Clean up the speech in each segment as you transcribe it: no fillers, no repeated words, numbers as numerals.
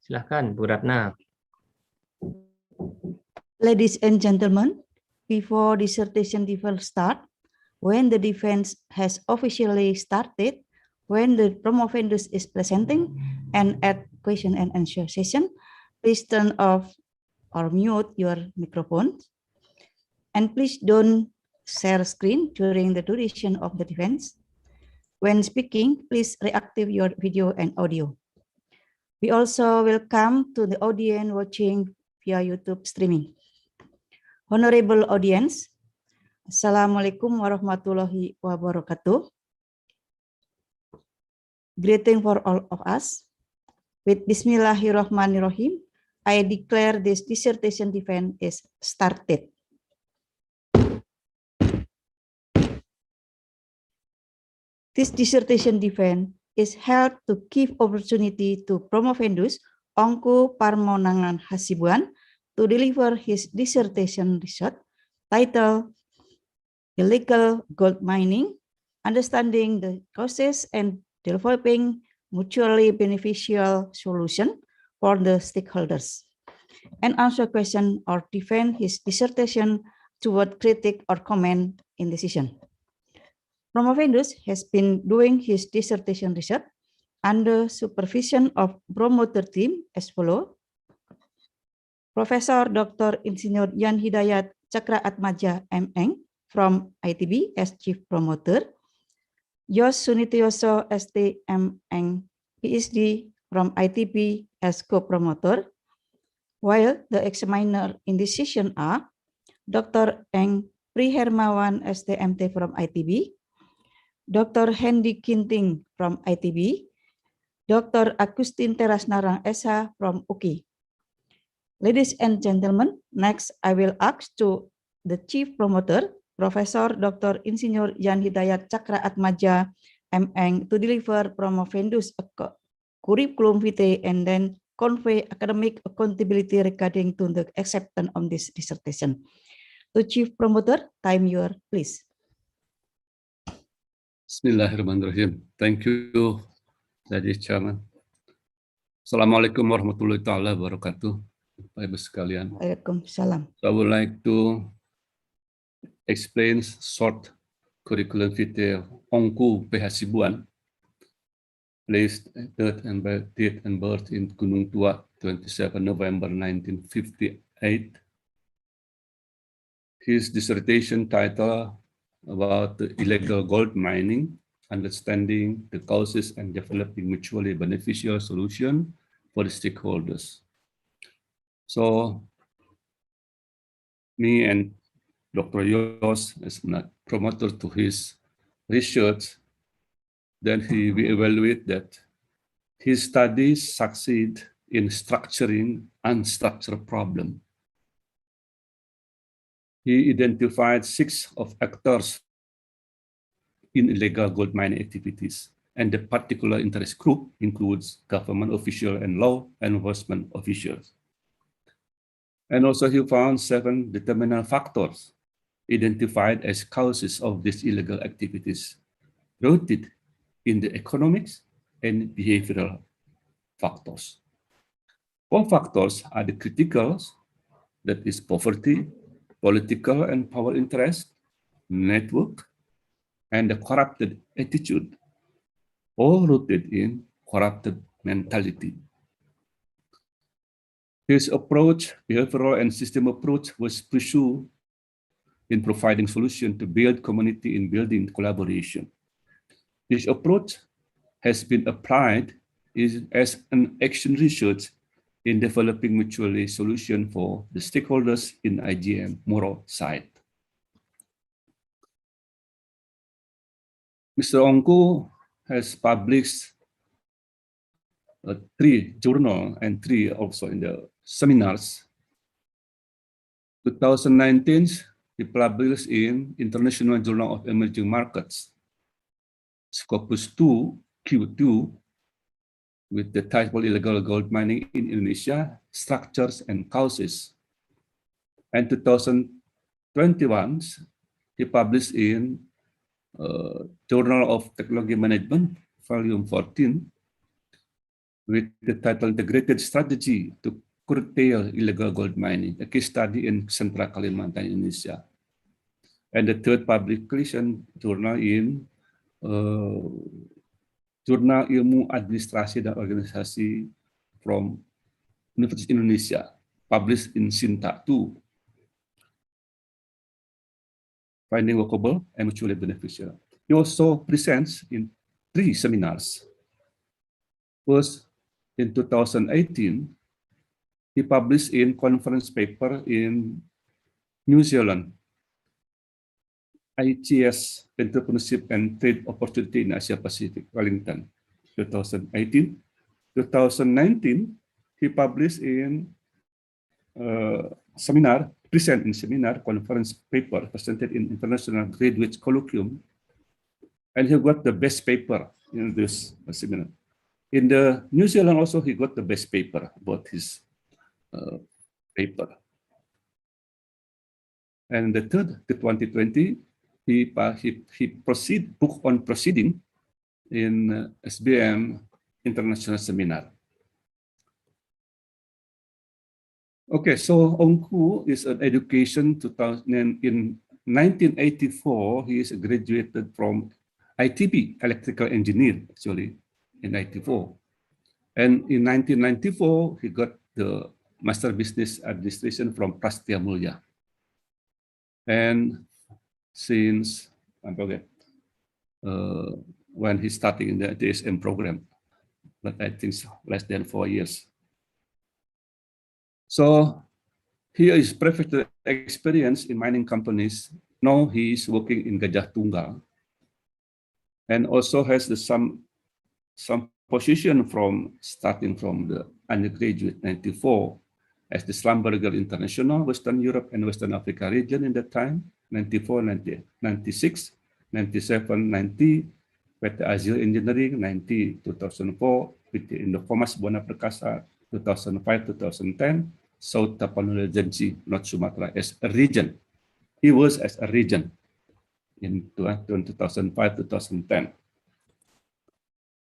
Silahkan, Bu Ratna. Ladies and gentlemen, before dissertation defense start, when the defense has officially started, when the promovendus is presenting, and at question and answer session, please turn off or mute your microphone. And please don't share screen during the duration of the defense. When speaking, please reactive your video and audio. We also welcome to the audience watching via YouTube streaming. Honorable audience, Assalamualaikum warahmatullahi wabarakatuh. Greeting for all of us. With Bismillahirrahmanirrahim, I declare this dissertation defense is started. This dissertation defense is held to give opportunity to promovendus Ongku Parmonangan Hasibuan to deliver his dissertation research titled Illegal Gold Mining, Understanding the Causes and Developing Mutually Beneficial Solution for the Stakeholders, and answer question or defend his dissertation toward critique or comment in the session. Promovendus has been doing his dissertation research under supervision of promoter team as follows. Professor Dr. Insinyur Yan Hidayat Cakra Atmaja M.Eng from ITB as Chief Promoter, Yos Sunitioso ST M.Eng PhD from ITB as Co-Promoter, while the examiner in this session are Dr. Eng Prihermawan STMT from ITB, Dr. Hendy Kinting from ITB, Dr. Agustin Terasnarang SH from UKI. Ladies and gentlemen, next I will ask to the Chief Promoter, Professor Dr. Insinyur Yan Hidayat Cakra Atmaja M.Eng to deliver promovendus curriculum vitae and then convey academic accountability regarding to the acceptance of this dissertation. To Chief Promoter, time your please. Bismillahirrahmanirrahim. Thank you, Lady Chairman. Assalamualaikum warahmatullahi taala wabarakatuh, Bapak Ibu sekalian. Waalaikumsalam. So I would like to explain short curriculum vitae Ongku Hasibuan, placed date and birth in Gunung Tua, 27 November 1958. His dissertation title about the illegal gold mining, understanding the causes and developing mutually beneficial solution for the stakeholders. So, me and Dr. Yos as promoter to his research, then we evaluate that his studies succeed in structuring unstructured problem. He identified 6 of actors in illegal gold mining activities, and the particular interest group includes government officials and law enforcement officials. And also he found 7 determinant factors identified as causes of these illegal activities, rooted in the economics and behavioral factors. 4 factors are the criticals, that is poverty, political and power interest, network, and the corrupted attitude, all rooted in corrupted mentality. His approach, behavioral and system approach, was pursued in providing solutions to build community in building collaboration. This approach has been applied as an action research in developing mutually solution for the stakeholders in IGM Moro site. Mr. Ongku has published 3 journals and 3 also in the seminars. 2019, he published in International Journal of Emerging Markets, Scopus 2, Q2, with the title Illegal Gold Mining in Indonesia, Structures and Causes. And 2021, he published in Journal of Technology Management, Volume 14, with the title Integrated Strategy to Curtail Illegal Gold Mining, a case study in Central Kalimantan, Indonesia. And the third publication journal in Jurnal Ilmu Administrasi dan Organisasi from Universitas Indonesia, published in Sinta 2. Finding workable and mutually beneficial. He also presents in 3 seminars. First, in 2018, he published in conference paper in New Zealand, ITS Entrepreneurship and Trade Opportunity in Asia Pacific, Wellington, 2018. 2019, he published in present in seminar, conference paper presented in International Graduate Colloquium, and he got the best paper in this seminar. In the New Zealand also, he got the best paper about his paper. And the third, the 2020, he book on proceeding in SBM International Seminar. Okay, so Ongku is an education in 1984. He is graduated from ITB, electrical engineer, actually, in 94. And in 1994, he got the Master Business Administration from Prastya Mulya. And since, I forget, when he started in the DSM program, but I think less than 4 years. So he is professional experience in mining companies. Now he is working in Gajah Tunggal, and also has some position from starting from the undergraduate 94 as the Schlumberger International, Western Europe and Western Africa region in that time, 94, 90, 96, 97, 90, PT Azil Engineering, 90, 2004, PT Indokomas Buana Perkasa, 2005, 2010, South Tapanuli Agency, North Sumatra as a region. He was as a region in 2005, 2010.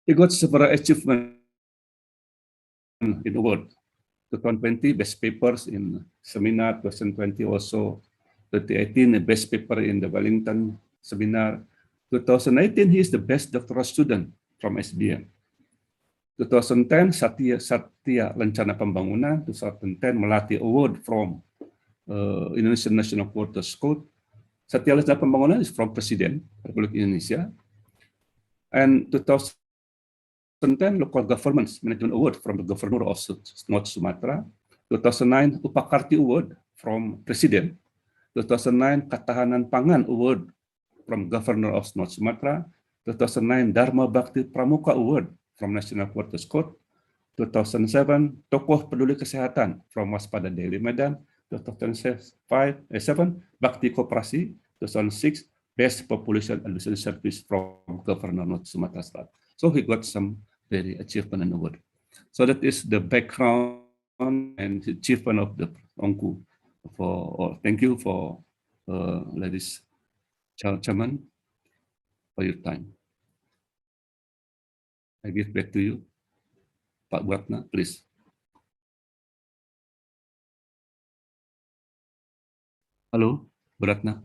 He got several achievements in the world. 2020, best papers in seminar. 2020 also, 2018, a best paper in the Wellington seminar. 2019, he is the best doctoral student from SBM. 2010, Satya Lencana Pembangunan. 2010, Melati Award from Indonesian National Quarters Code. Satya Lencana Pembangunan is from Presiden Republik Indonesia. And 2010, Local Governance Management Award from the Governor of North Sumatra. 2009, Upakarti Award from Presiden. 2009, Ketahanan Pangan Award from Governor of North Sumatra. 2009, Dharma Bhakti Pramuka Award from National Quarters Code. 2007, Tokoh Peduli Kesehatan from Waspada Daily Medan. 2007, Bakti Koperasi. 2006, Best Population Advisory Service from Governor North Sumatra Selatan. So he got some very achievement and award. So that is the background and achievement of the Ongku. Thank you for ladies chairman for your time. I give back to you, Pak Buratna, please. Hello, Buratna.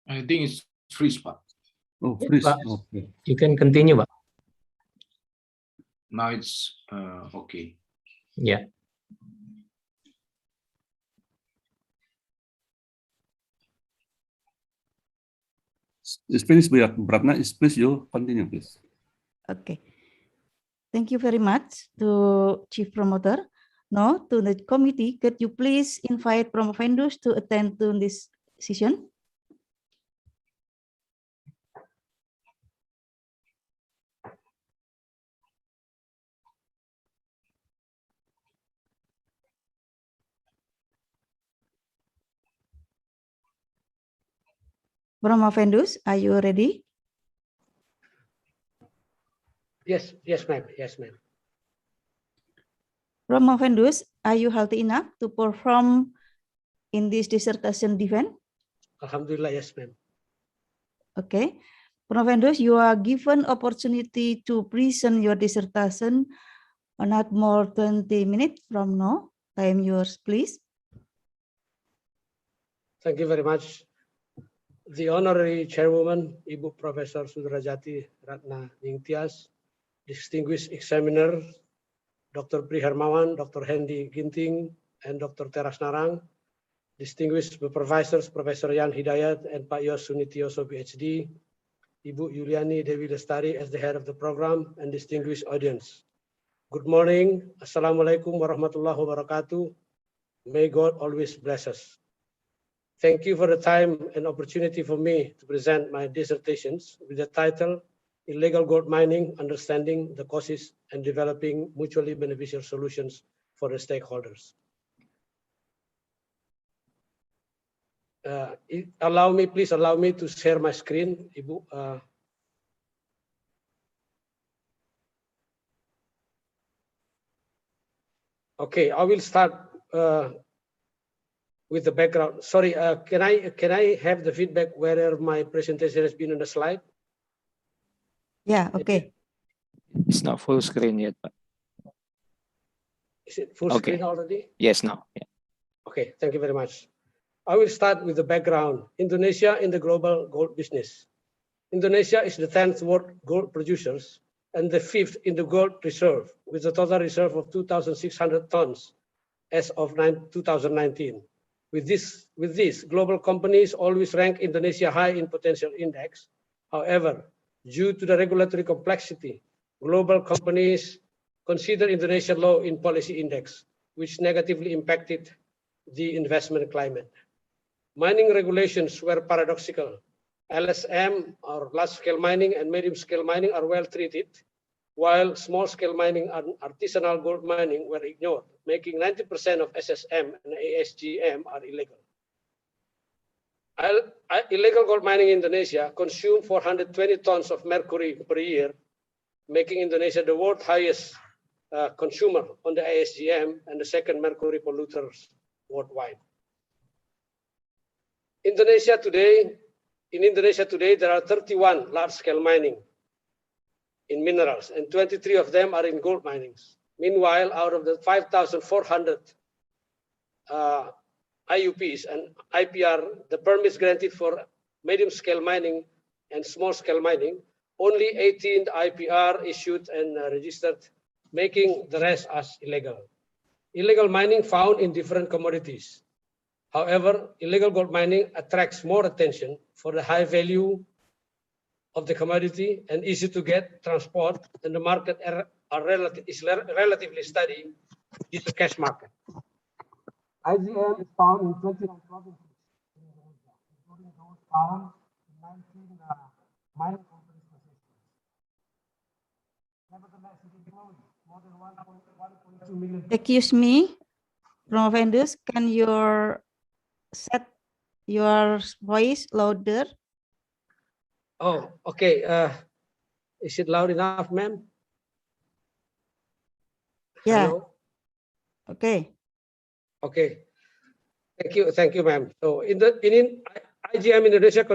I think it's freeze, Pak. Oh, freeze. Pak, Okay. you can continue, Pak. Now it's okay. Yeah. It's finished, Buratna. Please, you continue, please. Okay. Thank you very much to Chief Promoter. Now, to the committee, could you please invite promo vendors to attend to this session? Promo vendors, are you ready? Yes, ma'am. Yes, ma'am. Promo vendors, are you healthy enough to perform in this dissertation defense? Alhamdulillah, yes, ma'am. Okay. Provendos, you are given opportunity to present your dissertation not more than 20 minutes from now. Time yours, please. Thank you very much. The Honorary Chairwoman, Ibu Professor Sudrajati Ratna Ningtyas, distinguished examiner, Dr. Pri Hermawan, Dr. Hendy Ginting, and Dr. Teras Narang, distinguished supervisors, Professor Yan Hidayat and Pak Yos Sunitioso, PhD, Ibu Yuliani Dewi Lestari as the head of the program, and distinguished audience. Good morning. Assalamualaikum warahmatullahi wabarakatuh. May God always bless us. Thank you for the time and opportunity for me to present my dissertations with the title Illegal Gold Mining, Understanding the Causes and Developing Mutually Beneficial Solutions for the Stakeholders. Please allow me to share my screen, Ibu. Okay, I will start with the background. Sorry, can I have the feedback whether my presentation has been on the slide? Yeah, okay. It's not full screen yet, but Is it full Okay. screen already? yes, now. Yeah. Okay, thank you very much. I will start with the background. Indonesia in the global gold business. Indonesia is the 10th world gold producers and the 5th in the gold reserve, with a total reserve of 2,600 tons as of 2019. With this, global companies always rank Indonesia high in potential index. However, due to the regulatory complexity, global companies consider Indonesia low in policy index, which negatively impacted the investment climate. Mining regulations were paradoxical. LSM, or large-scale mining, and medium-scale mining are well treated, while small-scale mining and artisanal gold mining were ignored, making 90% of SSM and ASGM are illegal. Illegal gold mining in Indonesia consumed 420 tons of mercury per year, making Indonesia the world's highest consumer on the ASGM and the second mercury polluters worldwide. In Indonesia today, there are 31 large-scale mining in minerals, and 23 of them are in gold minings. Meanwhile, out of the 5,400 IUPs and IPR, the permits granted for medium-scale mining and small-scale mining, only 18 IPR issued and registered, making the rest as illegal. Illegal mining found in different commodities. However, illegal gold mining attracts more attention for the high value of the commodity and easy to get, transport, and the market is relatively steady due to cash market. IGM is found in 29 provinces in Indonesia, including those found in 19 mining companies' possessions. Nevertheless, it employs more than 1.2 million. Excuse me, Provendos, can you set your voice louder? Oh, okay. Is it loud enough, ma'am? Yeah. Hello? Okay. Okay. Thank you, ma'am. So in IGM Indonesia,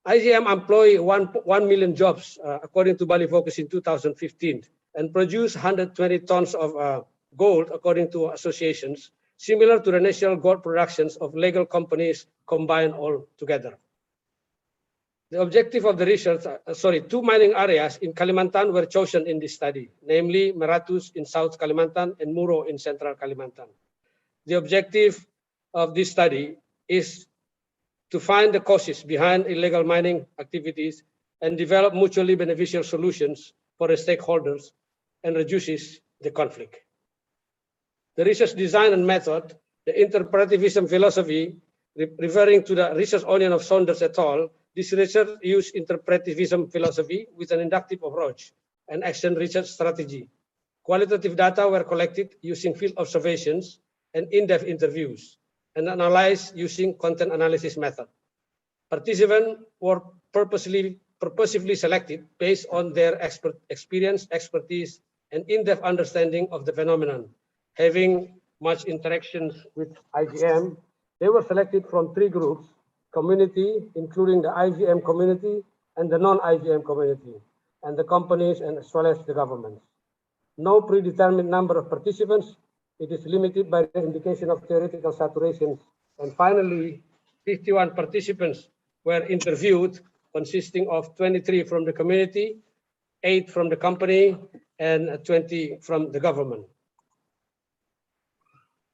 IGM employ 1 million jobs according to Bali Focus in 2015 and produce 120 tons of gold according to associations, similar to the national gold productions of legal companies combined all together. The objective of the research, two mining areas in Kalimantan were chosen in this study, namely Meratus in South Kalimantan and Muro in Central Kalimantan. The objective of this study is to find the causes behind illegal mining activities and develop mutually beneficial solutions for the stakeholders and reduces the conflict. The research design and method, the interpretivism philosophy, referring to the research onion of Saunders et al., this research used interpretivism philosophy with an inductive approach and action research strategy. Qualitative data were collected using field observations and in-depth interviews and analyzed using content analysis method. Participants were purposefully selected based on their experience, expertise, and in-depth understanding of the phenomenon. Having much interactions with IGM, they were selected from 3 groups community, including the IGM community and the non-IGM community, and the companies and as well as the governments. No predetermined number of participants. It is limited by the indication of theoretical saturation. And finally, 51 participants were interviewed, consisting of 23 from the community, 8 from the company, and 20 from the government.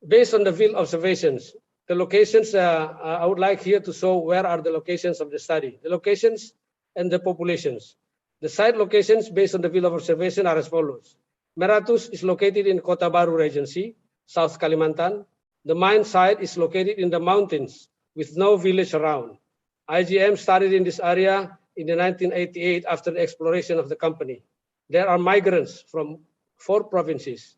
Based on the field observations, the locations, I would like here to show where are the locations of the study, the locations and the populations. The site locations based on the field of observation are as follows. Meratus is located in Kota Baru Regency, South Kalimantan. The mine site is located in the mountains with no village around. IGM started in this area in the 1988 after the exploration of the company. There are migrants from 4 provinces,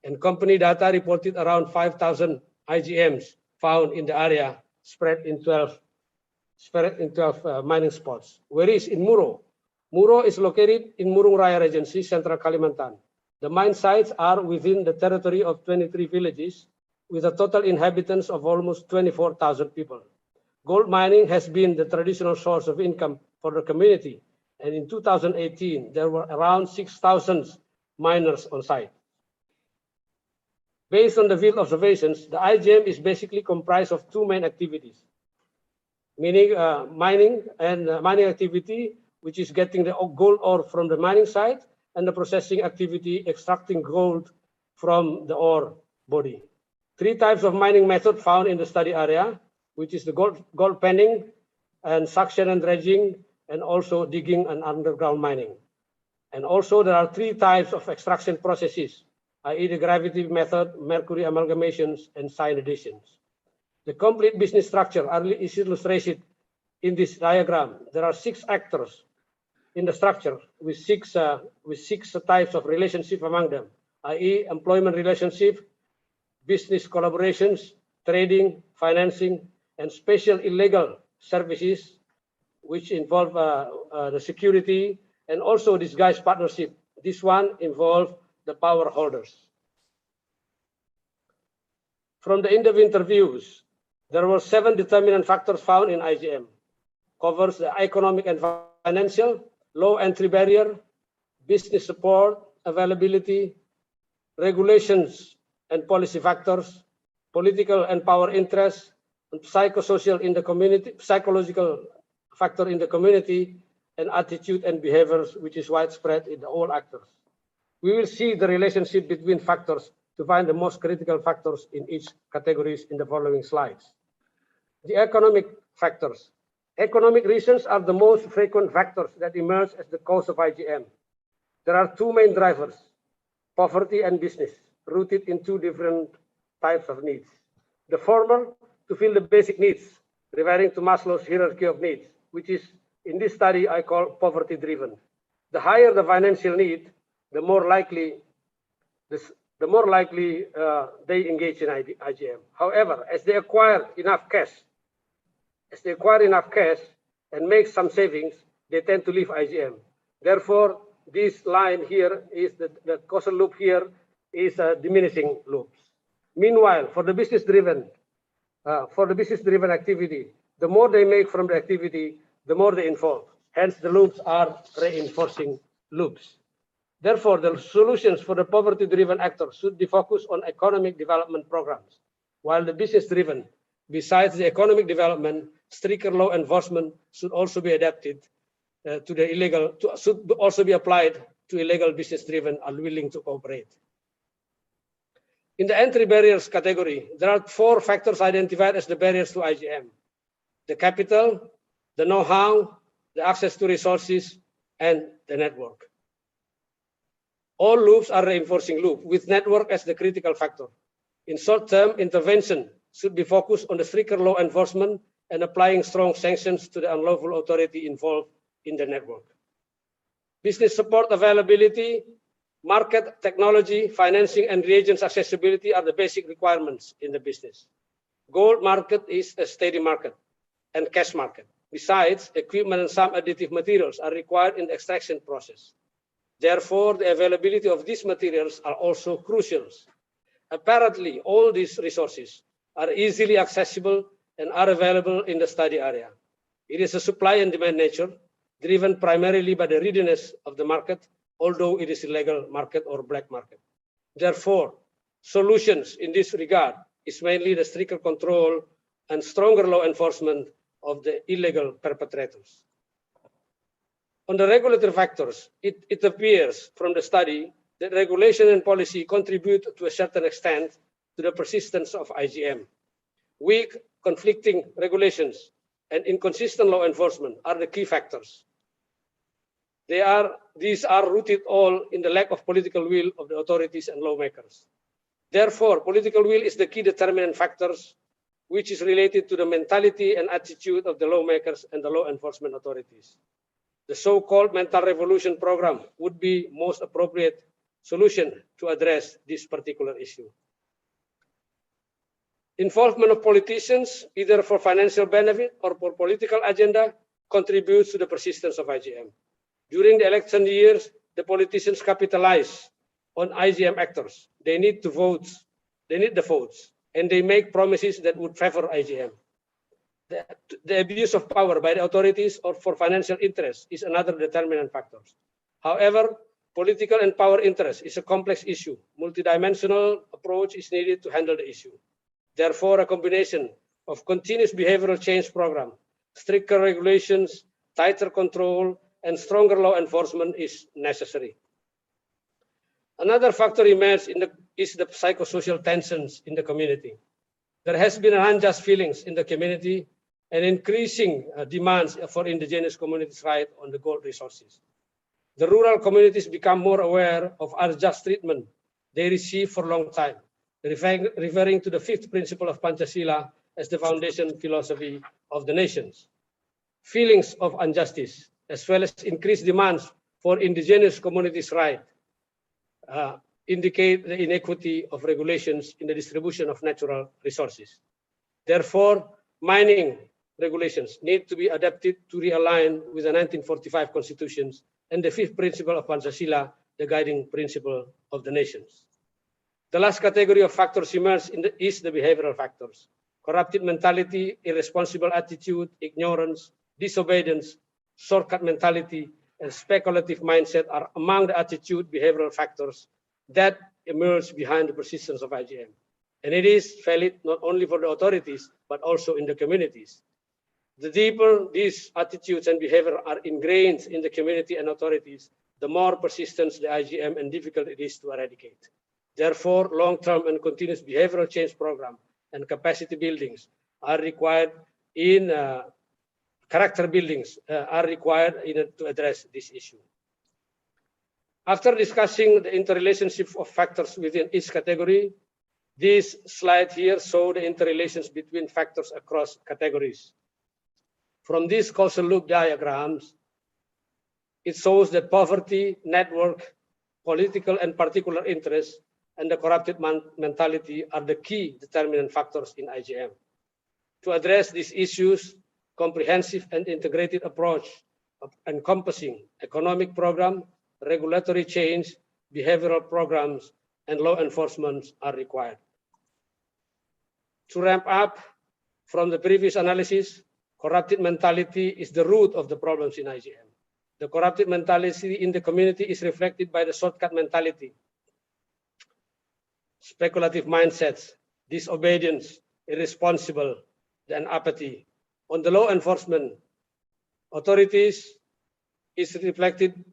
and company data reported around 5,000 IGMs found in the area spread in 12 mining spots. Whereas in Muro, Muro is located in Murung Raya Regency, Central Kalimantan. The mine sites are within the territory of 23 villages with a total inhabitants of almost 24,000 people. Gold mining has been the traditional source of income for the community, and in 2018, there were around 6,000 miners on site. Based on the field observations, the IGM is basically comprised of 2 main activities, meaning mining activity, which is getting the gold ore from the mining site, and the processing activity, extracting gold from the ore body. 3 types of mining method found in the study area, which is the gold panning and suction and dredging, and also digging and underground mining. And also there are 3 types of extraction processes, i.e. the gravity method, mercury amalgamations, and cyanidations. The complete business structure is illustrated in this diagram. There are 6 actors in the structure with six types of relationship among them, i.e. employment relationship, business collaborations, trading, financing, and special illegal services, which involve the security and also disguised partnership. This one involves the power holders. From the interviews, there were 7 determinant factors found in IGM. Covers the economic and financial, low entry barrier, business support, availability, regulations and policy factors, political and power interests, and psychosocial in the community, psychological factor in the community, and attitude and behaviors, which is widespread in all actors. We will see the relationship between factors to find the most critical factors in each categories in the following slides. The economic factors. Economic reasons are the most frequent factors that emerge as the cause of IGM. There are 2 main drivers, poverty and business, rooted in 2 different types of needs. The former, to fill the basic needs, referring to Maslow's hierarchy of needs, which is in this study I call poverty driven. The higher the financial need, the more likely they engage in IGM. However, as they acquire enough cash and make some savings, they tend to leave IGM. Therefore, this line here is the causal loop here is a diminishing loops. Meanwhile, for the business-driven activity, the more they make from the activity, the more they involve. Hence, the loops are reinforcing loops. Therefore, the solutions for the poverty-driven actors should be focused on economic development programs, while the business-driven, besides the economic development, stricter law enforcement should also be adapted should also be applied to illegal business-driven unwilling to cooperate. In the entry barriers category, there are 4 factors identified as the barriers to IGM: the capital, the know-how, the access to resources, and the network. All loops are reinforcing loop, with network as the critical factor. In short-term, intervention should be focused on the stricter law enforcement and applying strong sanctions to the unlawful authority involved in the network. Business support availability, market technology, financing, and reagents accessibility are the basic requirements in the business. Gold market is a steady market and cash market. Besides, equipment and some additive materials are required in the extraction process. Therefore, the availability of these materials are also crucial. Apparently, all these resources are easily accessible and are available in the study area. It is a supply and demand nature, driven primarily by the readiness of the market, although it is illegal market or black market. Therefore, solutions in this regard is mainly the stricter control and stronger law enforcement of the illegal perpetrators. On the regulatory factors, it appears from the study that regulation and policy contribute to a certain extent to the persistence of IGM. Weak, conflicting regulations and inconsistent law enforcement are the key factors. These are rooted all in the lack of political will of the authorities and lawmakers. Therefore, political will is the key determinant factors which is related to the mentality and attitude of the lawmakers and the law enforcement authorities. The so-called mental revolution program would be most appropriate solution to address this particular issue. Involvement of politicians, either for financial benefit or for political agenda, contributes to the persistence of IGM. During the election years, the politicians capitalize on IGM actors. They need the votes, and they make promises that would favor IGM. The abuse of power by the authorities or for financial interests is another determinant factor. However, political and power interest is a complex issue. Multidimensional approach is needed to handle the issue. Therefore, a combination of continuous behavioral change program, stricter regulations, tighter control, and stronger law enforcement is necessary. Another factor emerged is the psychosocial tensions in the community. There has been unjust feelings in the community and increasing demands for indigenous communities' right on the gold resources. The rural communities become more aware of unjust treatment they receive for a long time, referring to the fifth principle of Pancasila as the foundation philosophy of the nations. Feelings of injustice, as well as increased demands for indigenous communities' right, indicate the inequity of regulations in the distribution of natural resources. Therefore, mining regulations need to be adapted to realign with the 1945 constitutions and the fifth principle of Pancasila, the guiding principle of the nations. The last category of factors emerged is the behavioral factors. Corrupted mentality, irresponsible attitude, ignorance, disobedience, shortcut mentality, and speculative mindset are among the attitude behavioral factors that emerge behind the persistence of IGM. And it is valid not only for the authorities, but also in the communities. The deeper these attitudes and behavior are ingrained in the community and authorities, the more persistent the IGM and difficult it is to eradicate. Therefore, long-term and continuous behavioral change program and capacity buildings are required in character buildings are required to address this issue. After discussing the interrelationship of factors within each category, this slide here shows the interrelations between factors across categories. From these causal loop diagrams, it shows that poverty, network, political and particular interests, and the corrupted mentality are the key determinant factors in IGM. To address these issues, comprehensive and integrated approach encompassing economic program, regulatory change, behavioral programs, and law enforcement are required. To ramp up from the previous analysis, corrupted mentality is the root of the problems in IGM. The corrupted mentality in the community is reflected by the shortcut mentality, speculative mindsets, disobedience, irresponsible, and apathy. On the law enforcement authorities is reflected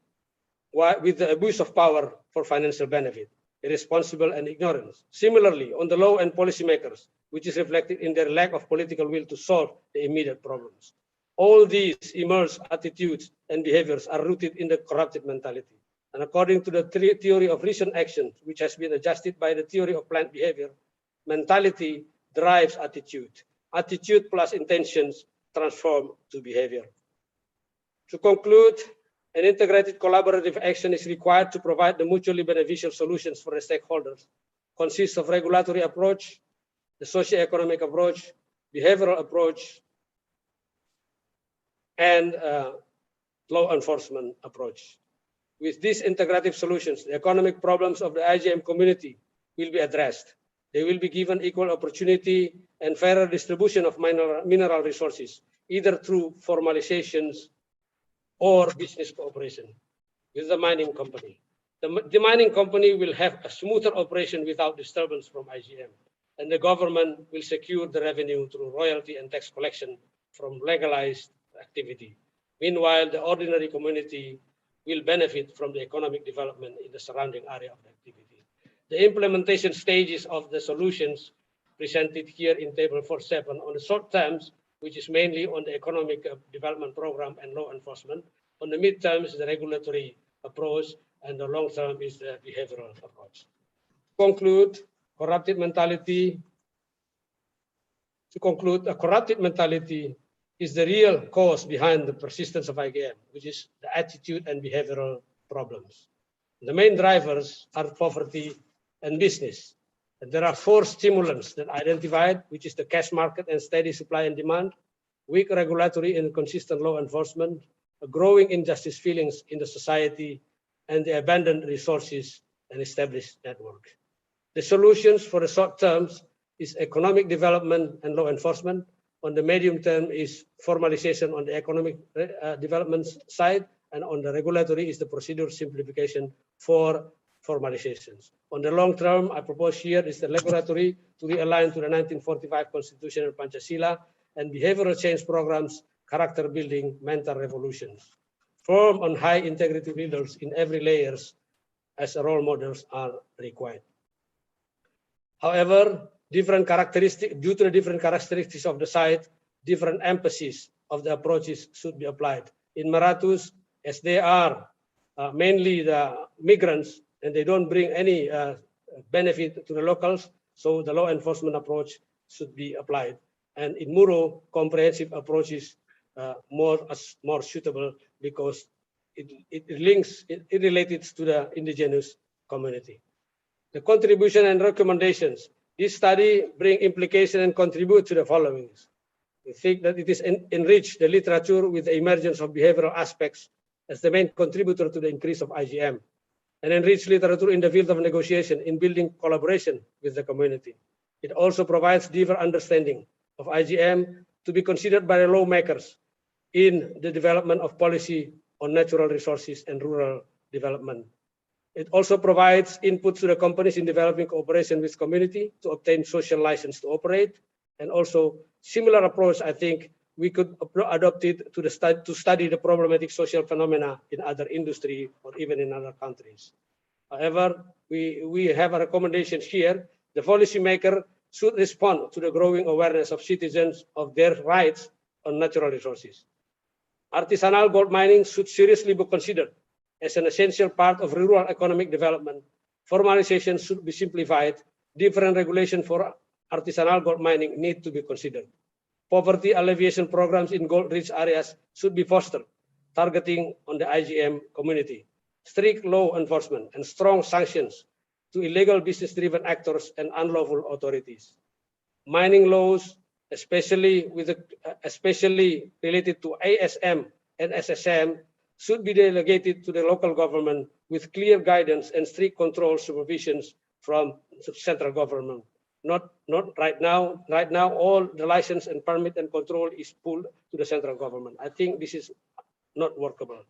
with the abuse of power for financial benefit, irresponsible and ignorance. Similarly, on the law and policymakers, which is reflected in their lack of political will to solve the immediate problems. All these emerged attitudes and behaviors are rooted in the corrupted mentality. And according to the theory of recent action, which has been adjusted by the theory of planned behavior, mentality drives attitude. Attitude plus intentions transform to behavior. To conclude, an integrated collaborative action is required to provide the mutually beneficial solutions for the stakeholders. Consists of regulatory approach, the socio-economic approach, behavioral approach, and law enforcement approach. With these integrative solutions, the economic problems of the IGM community will be addressed. They will be given equal opportunity and fairer distribution of mineral resources, either through formalizations or business cooperation with the mining company. The mining company will have a smoother operation without disturbance from IGM, and the government will secure the revenue through royalty and tax collection from legalized activity. Meanwhile, the ordinary community will benefit from the economic development in the surrounding area of the activity. The implementation stages of the solutions presented here in table 47 on the short terms, which is mainly on the economic development program and law enforcement. On the midterms, the regulatory approach, and the long term is the behavioral approach. To conclude, a corrupted mentality is the real cause behind the persistence of IGM, which is the attitude and behavioral problems. The main drivers are poverty and business. And there are 4 stimulants that are identified, which is the cash market and steady supply and demand, weak regulatory and consistent law enforcement, a growing injustice feelings in the society, and the abandoned resources and established network. The solutions for the short terms is economic development and law enforcement. On the medium term is formalization on the economic development side, and on the regulatory is the procedure simplification for formalizations. On the long term, I propose here is the regulatory to realign to the 1945 Constitution and Pancasila, and behavioral change programs, character building, mental revolutions. Firm on high integrity leaders in every layers as role models are required. However, due to the different characteristics of the site, different emphasis of the approaches should be applied. In Maratus, as they are mainly the migrants and they don't bring any benefit to the locals, so the law enforcement approach should be applied. And in Muro, comprehensive approach is more suitable because it related to the indigenous community. The contribution and recommendations. This study bring implication and contribute to the following. We think that it is enrich the literature with the emergence of behavioral aspects as the main contributor to the increase of IGM, and enrich literature in the field of negotiation in building collaboration with the community. It also provides deeper understanding of IGM to be considered by the lawmakers in the development of policy on natural resources and rural development. It also provides input to the companies in developing cooperation with community to obtain social license to operate. And also similar approach, I think we could adopt it to study the problematic social phenomena in other industry or even in other countries. However, we have a recommendation here. The policymaker should respond to the growing awareness of citizens of their rights on natural resources. Artisanal gold mining should seriously be considered as an essential part of rural economic development. Formalization should be simplified. Different regulation for artisanal gold mining need to be considered. Poverty alleviation programs in gold-rich areas should be fostered, targeting on the IGM community. Strict law enforcement and strong sanctions to illegal business-driven actors and unlawful authorities. Mining laws, especially related to ASM and SSM, should be delegated to the local government with clear guidance and strict control supervisions from the central government. Not right now. Right now, all the license and permit and control is pulled to the central government. I think this is not workable.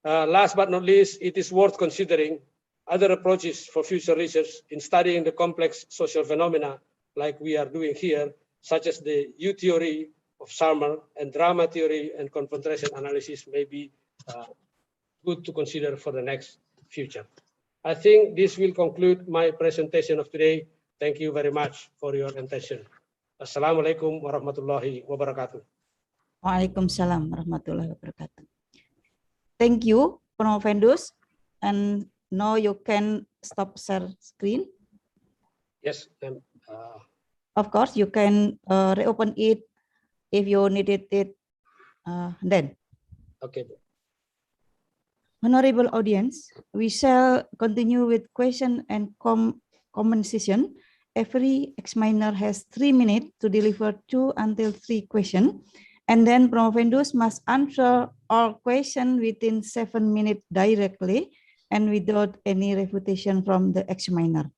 Last but not least, it is worth considering other approaches for future research in studying the complex social phenomena like we are doing here, such as the U theory of Summer and drama theory and confrontation analysis may be good to consider for the next future. I think this will conclude my presentation of today. Thank you very much for your attention. Assalamualaikum warahmatullahi wabarakatuh. Waalaikumsalam warahmatullahi wabarakatuh. Thank you, Prof. Vendus. And now you can stop share screen. Yes. Of course, you can reopen it if you needed it then. Okay. Honorable audience, we shall continue with question and comment session. Every examiner has 3 minutes to deliver 2 until 3 questions. And then Prof. Vendus must answer all questions within 7 minutes directly and without any refutation from the examiner.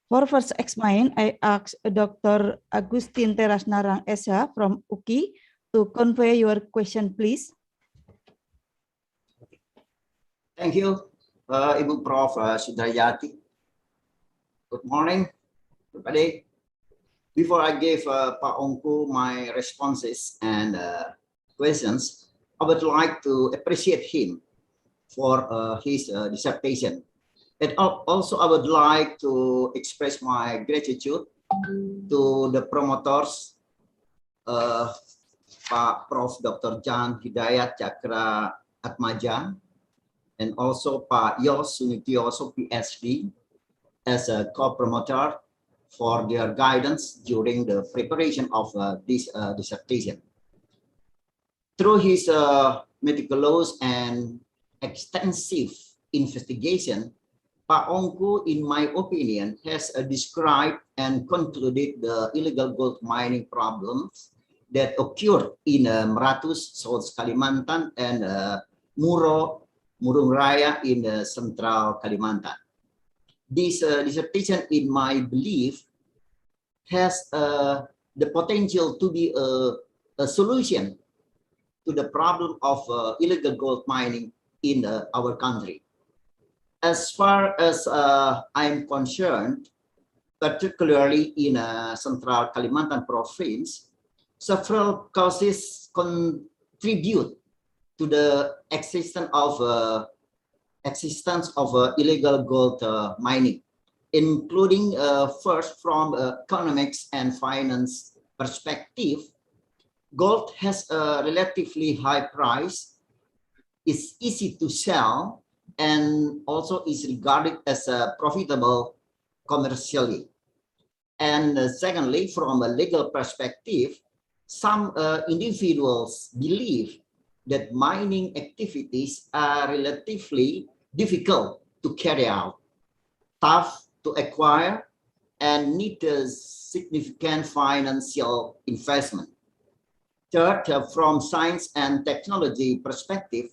For first explain, I ask Dr. Agustin Teras Narang SH from UKI to convey your question, please. Thank you, Ibu Prof. Sudrajati. Good morning, everybody. Before I give Pak Ongku my responses and questions, I would like to appreciate him for his dissertation. And also, I would like to express my gratitude to the promoters, Pak Prof. Dr. Jan Hidayat Cakra Atmaja, and also Pak Yos Sunitioso, PhD, as a co-promoter for their guidance during the preparation of this dissertation. Through his meticulous and extensive investigation, Pak Ongku, in my opinion, has described and concluded the illegal gold mining problems that occurred in Meratus, South Kalimantan, and Murung Raya in Central Kalimantan. This dissertation, in my belief, has the potential to be a solution to the problem of illegal gold mining in our country. As far as I'm concerned, particularly in Central Kalimantan province, several causes contribute to the existence of illegal gold mining, including first from economics and finance perspective. Gold has a relatively high price, is easy to sell, and also is regarded as profitable commercially. And secondly, from a legal perspective, some individuals believe that mining activities are relatively difficult to carry out, tough to acquire, and need a significant financial investment. Third, from science and technology perspective,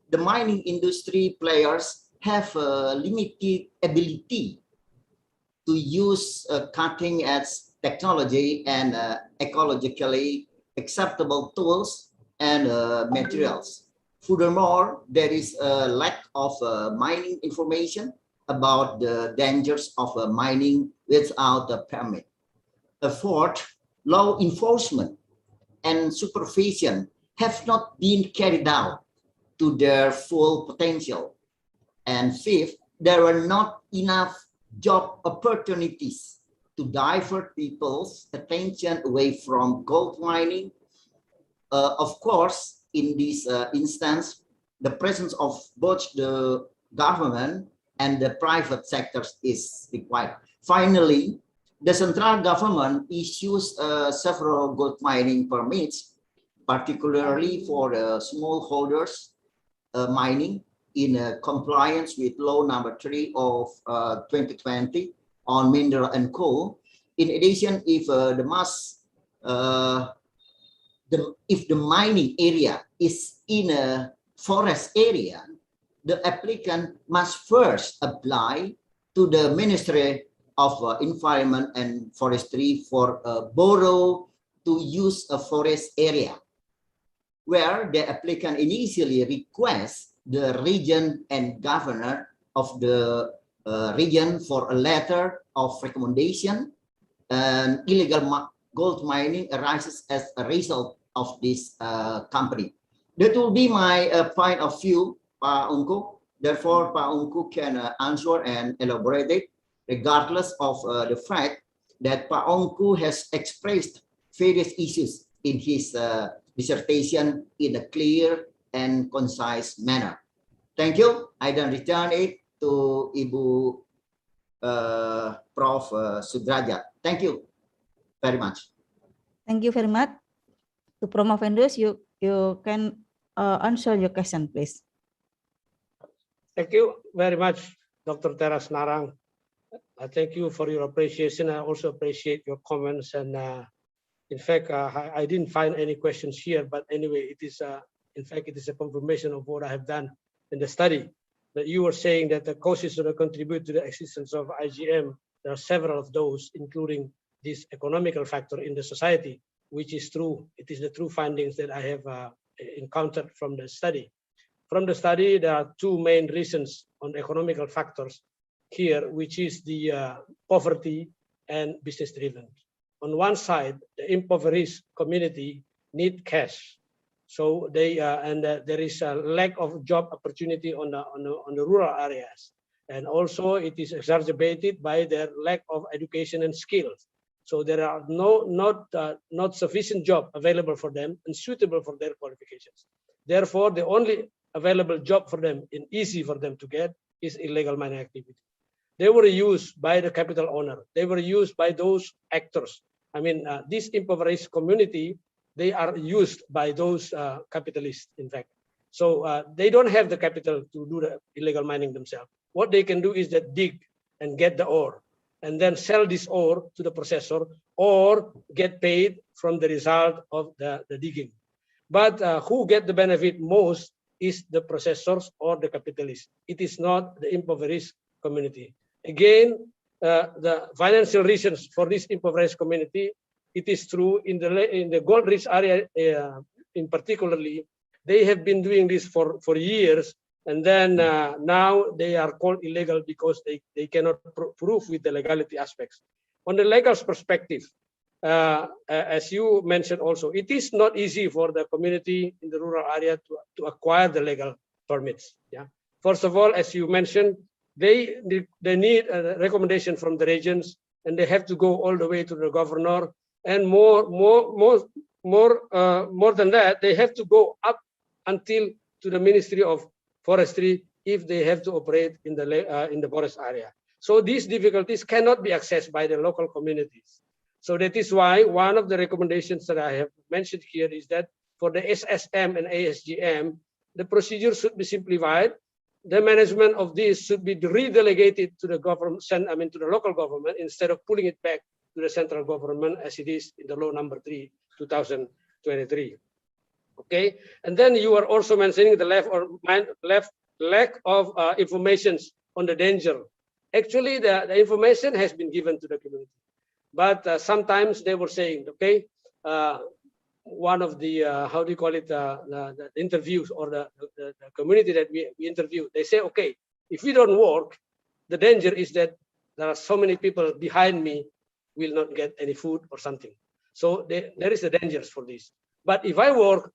the mining industry players have a limited ability to use cutting-edge technology and ecologically acceptable tools and materials. Furthermore, there is a lack of mining information about the dangers of mining without a permit. Fourth, law enforcement and supervision have not been carried out to their full potential. And fifth, there are not enough job opportunities to divert people's attention away from gold mining. Of course, in this instance, the presence of both the government and the private sectors is required. Finally, the central government issues several gold mining permits, particularly for smallholders mining, in compliance with law number 3 of 2020 on mineral and coal. In addition, if the mining area is in a forest area, the applicant must first apply to the Ministry of Environment and Forestry for a borrow to use a forest area, where the applicant initially requests the region and governor of the region for a letter of recommendation. And illegal gold mining arises as a result of this company. That will be my point of view, Pak Ongku. Therefore, Pak Ongku can answer and elaborate it, regardless of the fact that Pak Ongku has expressed various issues in his dissertation in a clear and concise manner. Thank you. I then return it to Ibu Prof. Sudrajat. Thank you very much. Thank you very much. To Promo Vendors, you can answer your question, please. Thank you very much, Dr. Teras Narang. Thank you for your appreciation. I also appreciate your comments. And in fact, I didn't find any questions here, but anyway, it is in fact, it is a confirmation of what I have done in the study. That you were saying that the causes that contribute to the existence of IGM there are several of those, including this economical factor in the society, which is true. It is the true findings that I have encountered from the study. From the study, there are two main reasons on economical factors here, which is the poverty and business driven. On one side, the impoverished community need cash. So they there is a lack of job opportunity on the rural areas. And also it is exacerbated by their lack of education and skills. So there are not sufficient job available for them and suitable for their qualifications. Therefore, the only available job for them and easy for them to get is illegal mining activity. They were used by the capital owner. They were used by those actors. I mean, this impoverished community, they are used by those capitalists, in fact. So they don't have the capital to do the illegal mining themselves. What they can do is that dig and get the ore and then sell this ore to the processor or get paid from the result of the digging. But who get the benefit most is the processors or the capitalists. It is not the impoverished community. Again, the financial reasons for this impoverished community, it is true in the gold-rich area in particularly, they have been doing this for years, and then now they are called illegal because they cannot prove with the legality aspects. On the legal perspective, as you mentioned also, it is not easy for the community in the rural area to acquire the legal permits. Yeah. First of all, as you mentioned, they need a recommendation from the regions, and they have to go all the way to the governor. And more than that, they have to go up until to the Ministry of Forestry if they have to operate in the forest area. So these difficulties cannot be accessed by the local communities. So that is why one of the recommendations that I have mentioned here is that for the SSM and ASGM, the procedure should be simplified. The management of this should be redelegated to the government, to the local government, instead of pulling it back to the central government as it is in the law number 3, 2023. Okay, and then you are also mentioning the lack of information on the danger. Actually, the information has been given to the community, but sometimes they were saying, okay, one of the how do you call it, the interviews or the community that we interview, they say, okay, if we don't work, the danger is that there are so many people behind me will not get any food or something. So there is a danger for this. But if I work,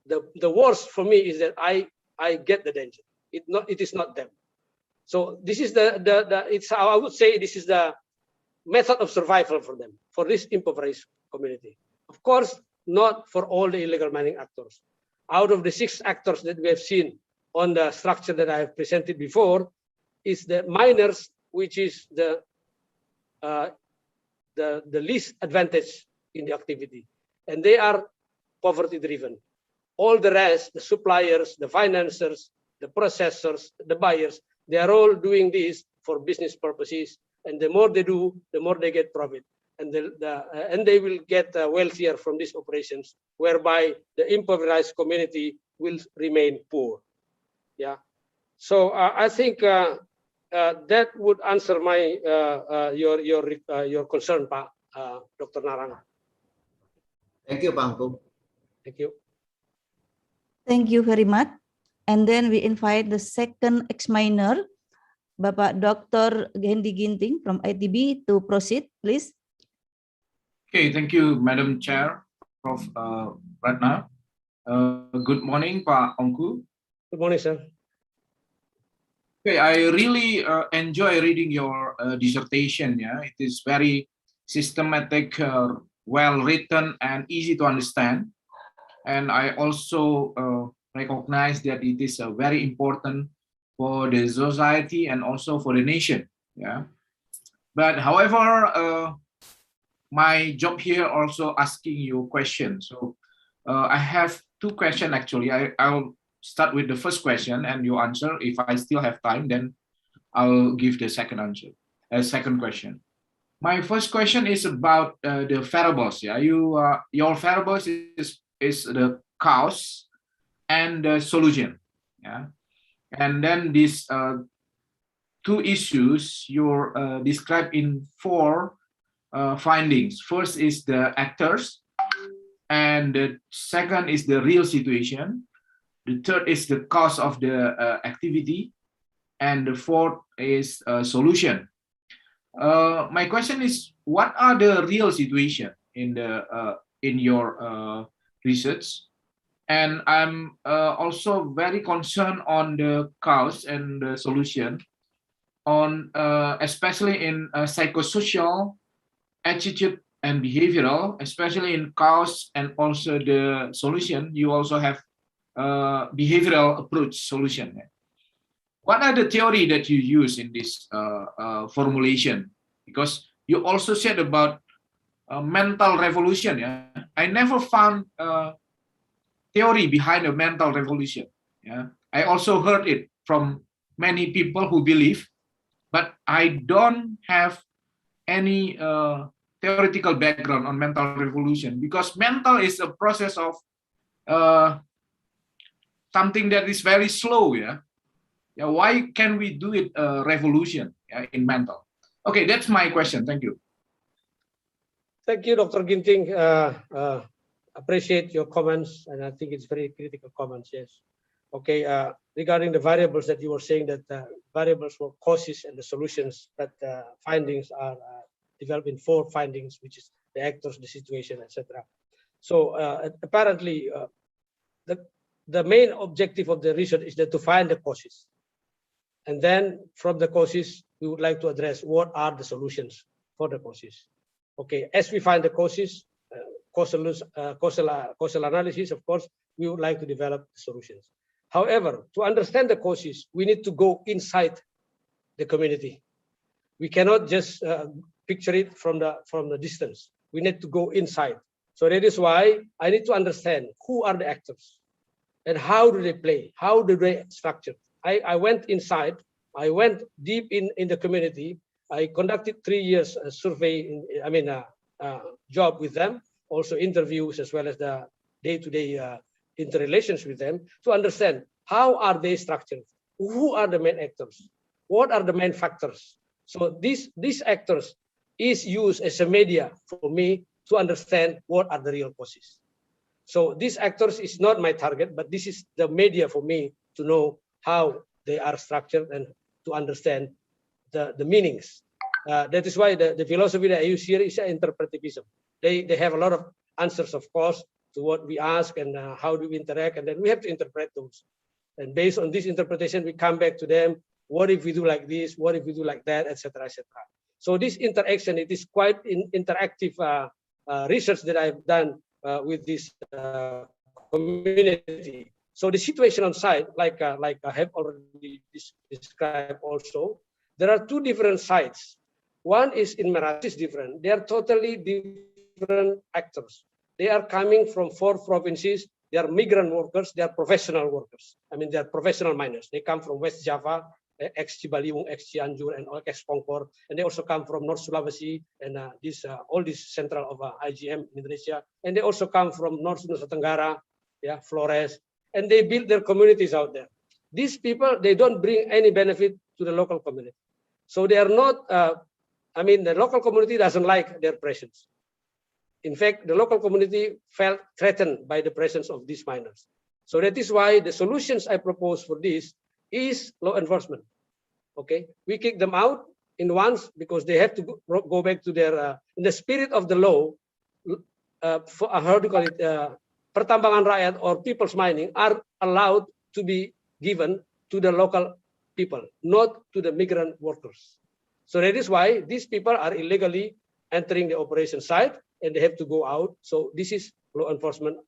the worst for me is that I get the danger. It is not them. So this is it's how I would say this is the method of survival for them, for this impoverished community. Of course, not for all the illegal mining actors. Out of the 6 actors that we have seen on the structure that I have presented before, is the miners, which is the least advantage in the activity, and they are poverty driven. All the rest, the suppliers, the financiers, the processors, the buyers, they are all doing this for business purposes, and the more they do, the more they get profit, and they will get wealthier from these operations, whereby the impoverished community will remain poor. Yeah, so I think that would answer my your concern, Pak Dr. Narang. Thank you, Pak Ongku. Thank you. Thank you very much. And then we invite the second examiner, Bapak Dr. Gendi Ginting from ITB to proceed, please. Okay, thank you, Madam Chair, Prof. Ratna. Good morning, Pak Ongku. Good morning, sir. Okay, I really enjoy reading your dissertation. Yeah, it is very systematic, well written, and easy to understand. And I also recognize that it is very important for the society and also for the nation. Yeah, but however, my job here also asking you questions. So I have 2 questions actually. I'll start with the first question and you answer. If I still have time, then I'll give the second answer. Second question. My first question is about the variables. Yeah, your variables is the cause and the solution. Yeah, and then this two issues you described in four findings. First is the actors, and the second is the real situation. The third is the cause of the activity, and the fourth is solution. My question is, what are the real situation in your research? And I'm also very concerned on the cause and the solution, on especially in psychosocial, attitude and behavioral, especially in cause and also the solution. You also have behavioral approach solution. What are the theory that you use in this formulation? Because you also said about mental revolution. Yeah, I never found theory behind a mental revolution. Yeah, I also heard it from many people who believe, but I don't have any theoretical background on mental revolution, because mental is a process of something that is very slow. Yeah, why can we do it revolution in mental? Okay, that's my question. Thank you. Thank you, Dr. Ginting. Appreciate your comments, and I think it's very critical comments. Yes. Okay. Regarding the variables that you were saying, that variables were causes and the solutions, but findings are developed in four findings, which is the actors, the situation, etc. So apparently, the main objective of the research is that to find the causes, and then from the causes, we would like to address what are the solutions for the causes. Okay, as we find the causes, causal analysis, of course, we would like to develop solutions. However, to understand the causes, we need to go inside the community. We cannot just picture it from the distance. We need to go inside. So that is why I need to understand who are the actors and how do they play, how do they structure. I went inside, I went deep in the community. I conducted 3 years survey, job with them, also interviews as well as the day-to-day interrelations with them to understand how are they structured, who are the main actors, what are the main factors. So these actors is used as a media for me to understand what are the real causes. So these actors is not my target, but this is the media for me to know how they are structured and to understand the meanings. That is why the philosophy that I use here is interpretivism. They have a lot of answers, of course, to what we ask and how do we interact, and then we have to interpret those. And based on this interpretation, we come back to them. What if we do like this? What if we do like that, etc., etc. So this interaction, it is quite interactive research that I've done with this community. So the situation on site, like I have already described also, there are two different sites. One is in Merak, is different. They are totally different actors. They are coming from 4 provinces. They are migrant workers. They are professional workers. I mean, they are professional miners. They come from West Java, ex-Cibaliung, ex-Cianjur, and ex-Pongkor. And they also come from North Sulawesi and all this central of IGM in Indonesia. And they also come from North Nusa Tenggara, Flores. And they build their communities out there. These people, they don't bring any benefit to the local community. So they are not, the local community doesn't like their presence. In fact, the local community felt threatened by the presence of these miners. So that is why the solutions I propose for this is law enforcement. Okay, we kick them out in once because they have to go back to their, in the spirit of the law, how do you call it, pertambangan rakyat or people's mining are allowed to be given to the local people, not to the migrant workers. So that is why these people are illegally entering the operation site and they have to go out. So this is law enforcement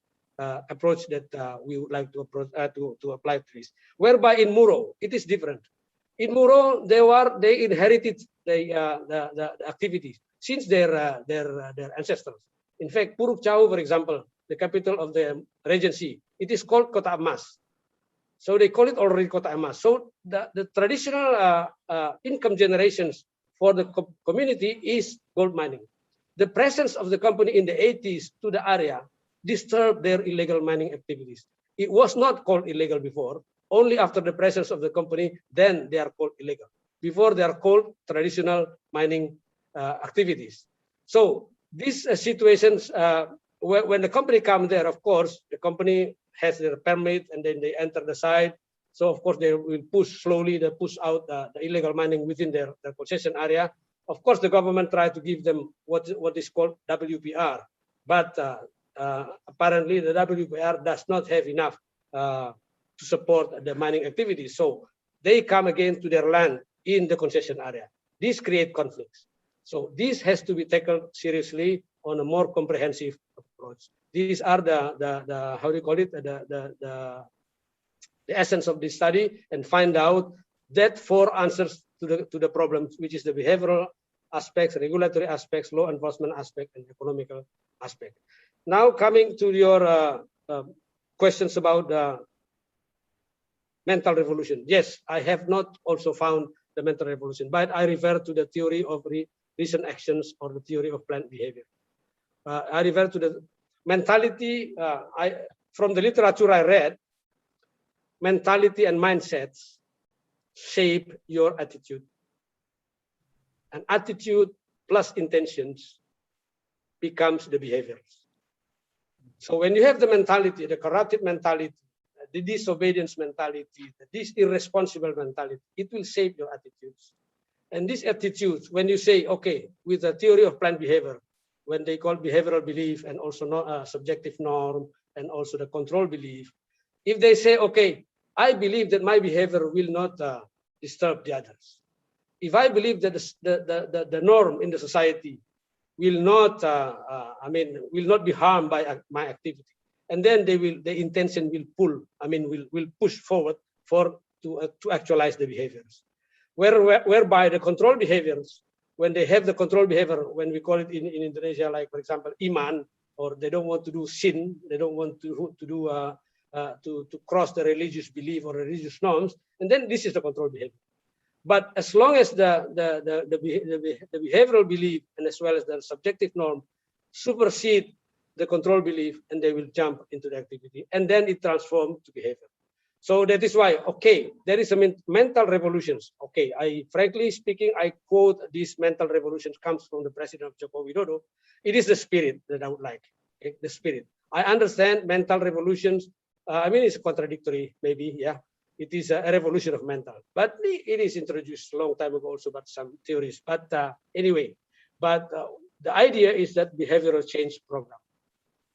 approach that we would like to apply to this. Whereby in Muro, it is different. In Muro, they inherited the activities since their ancestors. In fact, Puruk Chau, for example, the capital of the regency, it is called Kota Emas. So they call it already Kota Emas. So the traditional income generations for the community is gold mining. The presence of the company in the 80s to the area disturbed their illegal mining activities. It was not called illegal before. Only after the presence of the company, then they are called illegal. before they are called traditional mining activities. So these situations, when the company comes there, of course, the company has their permit and then they enter the site. So of course they will push slowly, they push out the illegal mining within their concession area. Of course, the government tried to give them what is called WPR, but apparently the WPR does not have enough to support the mining activities. So they come again to their land in the concession area. This creates conflicts. So this has to be tackled seriously on a more comprehensive approach. These are the how do you call it, the essence of this study, and find out that 4 answers to the problems, which is the behavioral aspects, regulatory aspects, law enforcement aspect, and economical aspect. Now coming to your questions about the mental revolution. Yes, I have not also found the mental revolution, but I refer to the theory of recent actions or the theory of planned behavior. I refer to the mentality, from the literature I read, mentality and mindsets shape your attitude. And attitude plus intentions becomes the behaviors. So when you have the mentality, the corrupted mentality, the disobedience mentality, this irresponsible mentality, it will shape your attitudes. And these attitudes, when you say, okay, with the theory of planned behavior, when they call behavioral belief and also subjective norm and also the control belief, if they say, okay, I believe that my behavior will not disturb the others. If I believe that the norm in the society will not, will not be harmed by my activity, and then the intention will will push forward to actualize the behaviors. Whereby the control behaviors, when they have the control behavior, when we call it in Indonesia, like for example, iman, or they don't want to do sin, they don't want to do to cross the religious belief or religious norms, and then this is the control behavior. But as long as the behavioral belief and as well as the subjective norm supersede the control belief, and they will jump into the activity, and then it transforms to behavior. So that is why, okay, there is a mental revolutions. Okay, frankly speaking, I quote these mental revolutions comes from the President of Joko Widodo. It is the spirit that I would like, okay? The spirit. I understand mental revolutions. It's contradictory, maybe, yeah. It is a revolution of mental, but it is introduced a long time ago also by some theories. But anyway, the idea is that behavioral change program,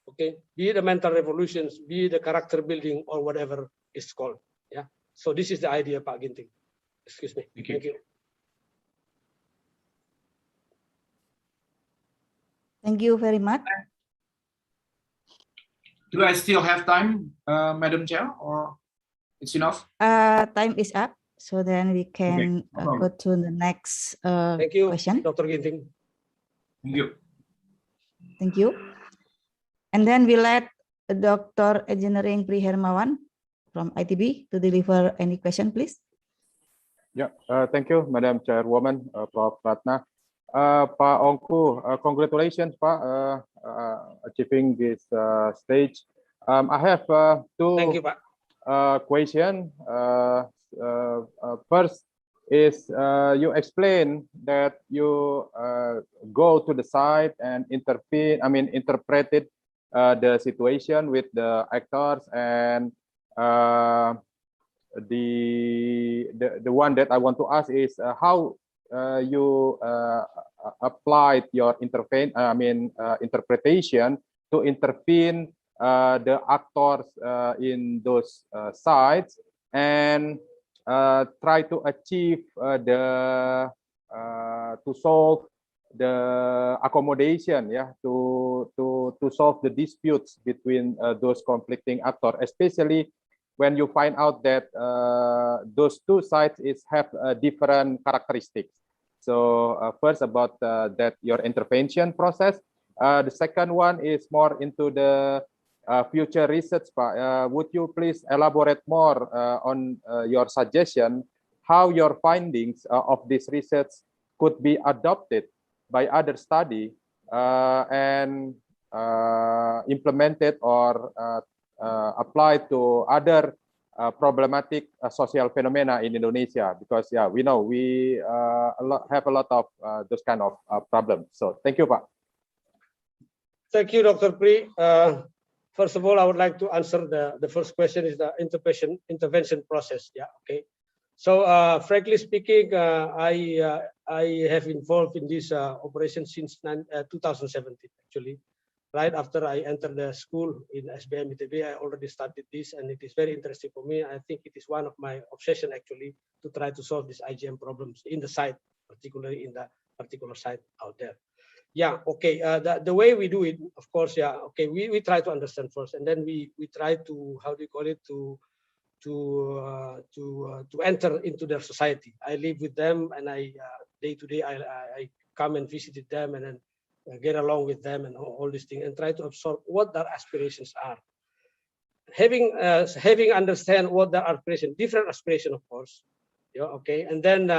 okay, be it the mental revolutions, be it the character building or whatever it's called, yeah. So this is the idea, Pak Ginting. Excuse me. Thank you. Thank you very much. Do I still have time, Madam Chair, or it's enough? Time is up, so then we can go to the next Thank you, question. Dr. Ginting. Thank you. Thank you. And then we let Dr. Engineering Pri Hermawan from ITB to deliver any question, please. Yeah, thank you, Madam Chairwoman, Prof. Ratna. Pak Ongku, congratulations, Pak, achieving this stage. I have two Thank you, Pak. questions. First is you explain that you go to the site and interpreted the situation with the actors, and the one that I want to ask is how you applied your interpretation to intervene the actors in those sites and try to achieve to solve the accommodation, yeah, to solve the disputes between those conflicting actors, especially when you find out that those two sites have different characteristics. So first about that your intervention process. The second one is more into the future research. Would you please elaborate more on your suggestion how your findings of this research could be adopted by other study and implemented or applied to other problematic social phenomena in Indonesia, because yeah, we know we have a lot of those kind of problems. So thank you, Pak. Thank you, Dr. Pri. First of all, I would like to answer the first question is the intervention process. Yeah, okay. So frankly speaking, I have involved in this operation since 2017 actually. Right after I entered the school in SBM ITB, I already started this, and it is very interesting for me. I think it is one of my obsession actually to try to solve these IGM problems in the site, particularly in the particular site out there. Yeah, okay. The way we do it, of course, yeah, okay. We try to understand first, and then we try to, how do you call it, to enter into their society. I live with them, and I day to day I come and visited them, and then get along with them and all these things, and try to absorb what their aspirations are. Having understand what their aspiration, different aspiration, of course. Yeah, okay. And then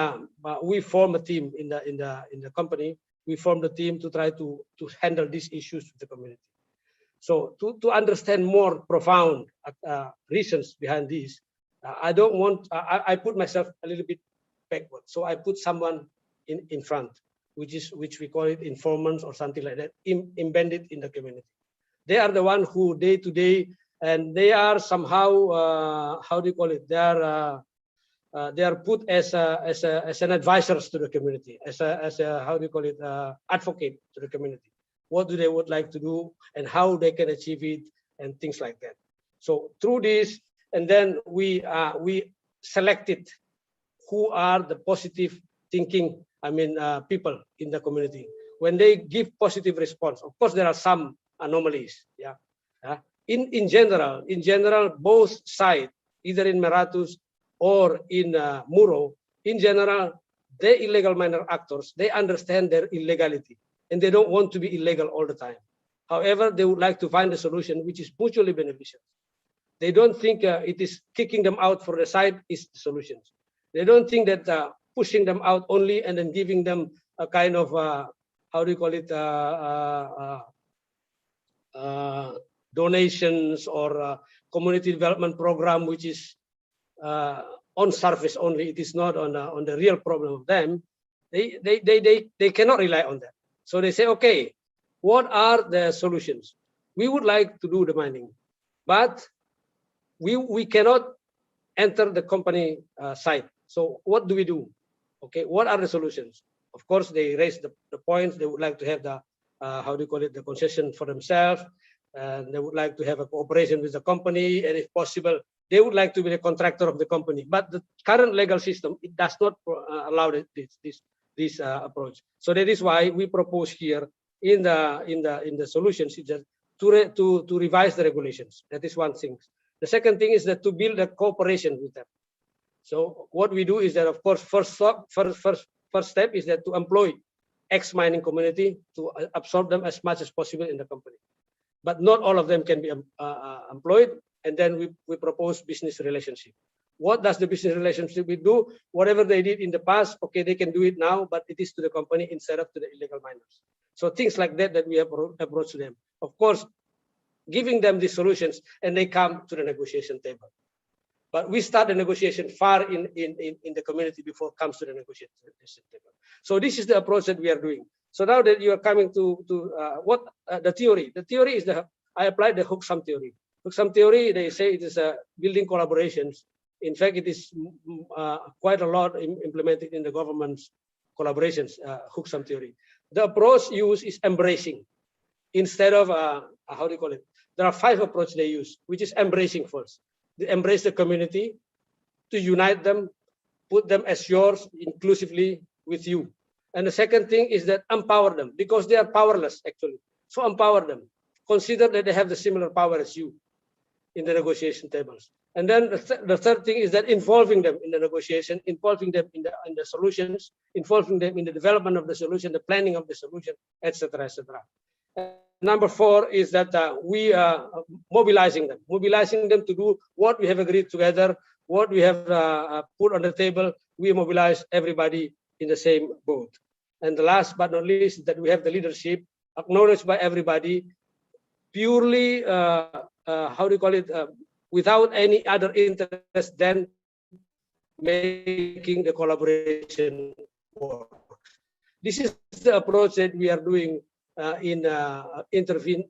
we form a team in the company. We form the team to try to handle these issues with the community. So to understand more profound reasons behind this, I don't want. I put myself a little bit backward. So I put someone in front, which we call it informants or something like that, embedded in the community. They are the one who day to day, and they are somehow how do you call it? They are put as an advisors to the community, as a how do you call it, advocate to the community. What do they would like to do and how they can achieve it and things like that. So through this, and then we selected who are the positive thinking, people in the community. When they give positive response, of course there are some anomalies. Yeah. In general, both sides, either in Meratus or in Muro, in general, the illegal miner actors, they understand their illegality and they don't want to be illegal all the time. However, they would like to find a solution which is mutually beneficial. They don't think it is kicking them out for the side is the solution. They don't think that pushing them out only and then giving them a kind of, how do you call it, donations or community development program, which is on surface only. It is not on the real problem of them. They cannot rely on that. So they say, okay, what are the solutions? We would like to do the mining, but we cannot enter the company site. So what do we do? Okay, what are the solutions? Of course, they raise the points. They would like to have the, how do you call it, the concession for themselves. And they would like to have a cooperation with the company. And if possible, they would like to be the contractor of the company. But the current legal system, it does not allow this approach. So that is why we propose here in the solutions is that to revise the regulations. That is one thing. The second thing is that to build a cooperation with them. So what we do is that, of course, first step is that to employ ex-mining community to absorb them as much as possible in the company. But not all of them can be employed. And then we propose business relationship. What does the business relationship do? Whatever they did in the past, okay, they can do it now, but it is to the company instead of to the illegal miners. So things like that we have approached them. Of course, giving them these solutions, and they come to the negotiation table. But we start the negotiation far in the community before it comes to the negotiation table. So this is the approach that we are doing. So now that you are coming to what the theory. The theory is I applied the hook-sum theory. Hook-sum theory, they say it is building collaborations. In fact, it is quite a lot implemented in the government's collaborations, hook-sum theory. The approach used is embracing instead of, how do you call it? There are 5 approaches they use, which is embracing first. They embrace the community, to unite them, put them as yours, inclusively with you. And the second thing is that empower them, because they are powerless, actually. So empower them. Consider that they have the similar power as you in the negotiation tables. And then the third thing is that involving them in the negotiation, involving them in the solutions, involving them in the development of the solution, the planning of the solution, etc., etc. Number 4 is that we are mobilizing them to do what we have agreed together, what we have put on the table. We mobilize everybody in the same boat. And the last but not least, that we have the leadership acknowledged by everybody, purely, how do you call it, without any other interest than making the collaboration work. This is the approach that we are doing in intervention